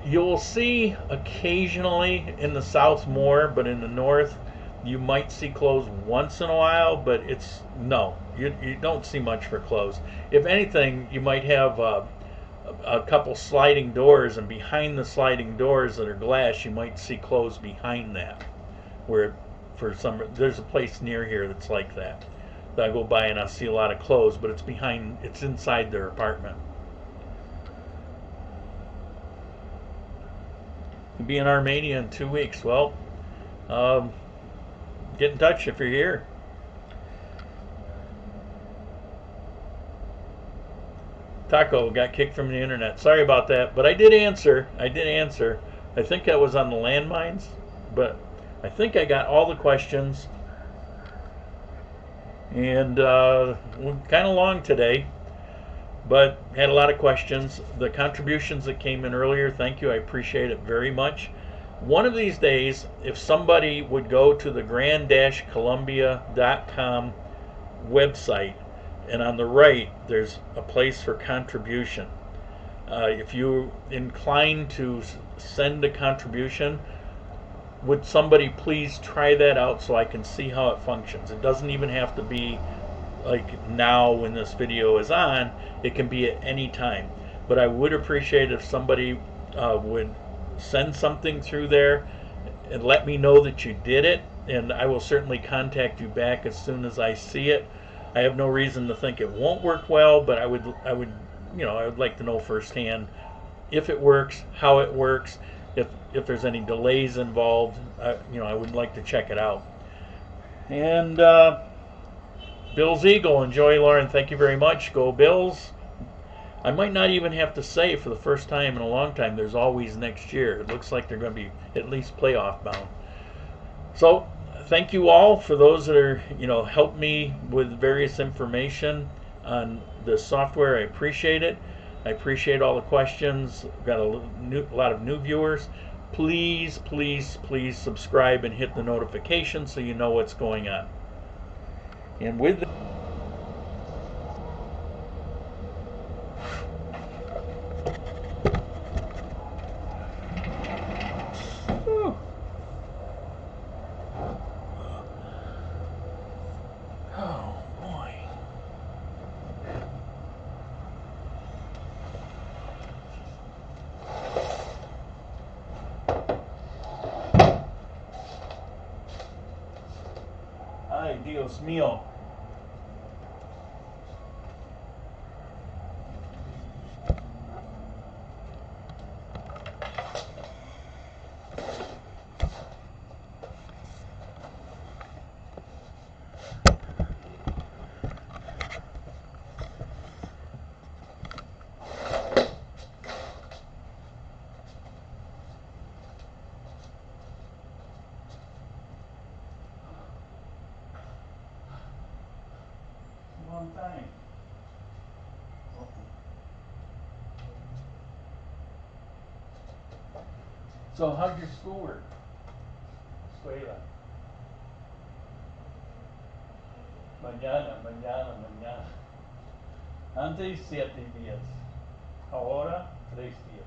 you'll see occasionally in the south more, but in the north, You might see clothes once in a while, but it's no, you don't see much for clothes. If anything, you might have a couple sliding doors, and behind the sliding doors that are glass, you might see clothes behind that. Where for some, there's a place near here that's like that. I go by and I see a lot of clothes, but it's behind, it's inside their apartment. You'll be in Armenia in 2 weeks. Well, get in touch if you're here. Taco got kicked from the internet. Sorry about that, but I did answer. I did answer. I think that was on the landmines, but I think I got all the questions. And we're kind of long today, but had a lot of questions. The contributions that came in earlier, thank you. I appreciate it very much. One of these days, if somebody would go to the grand-columbia.com website, and on the right there's a place for contribution. If you're inclined to send a contribution, would somebody please try that out so I can see how it functions? It doesn't even have to be like now when this video is on. It can be at any time. But I would appreciate if somebody would send something through there and let me know that you did it, and I will certainly contact you back as soon as I see it. I have no reason to think it won't work well, but I would like to know firsthand if it works, how it works, if there's any delays involved. I would like to check it out. And Bill's Eagle, enjoy, Lauren. Thank you very much. Go Bills. I might not even have to say for the first time in a long time there's always next year. It looks like they're going to be at least playoff bound. So thank you all for those that are help me with various information on the software. I appreciate it. I appreciate all the questions. We've got a lot of new viewers. Please, please, please subscribe and hit the notification so you know what's going on. And with that, oh boy. Ay, Dios mío. Long time. So how's your schoolwork? Escuela. Mañana. Antes 7 días. Ahora 3 días.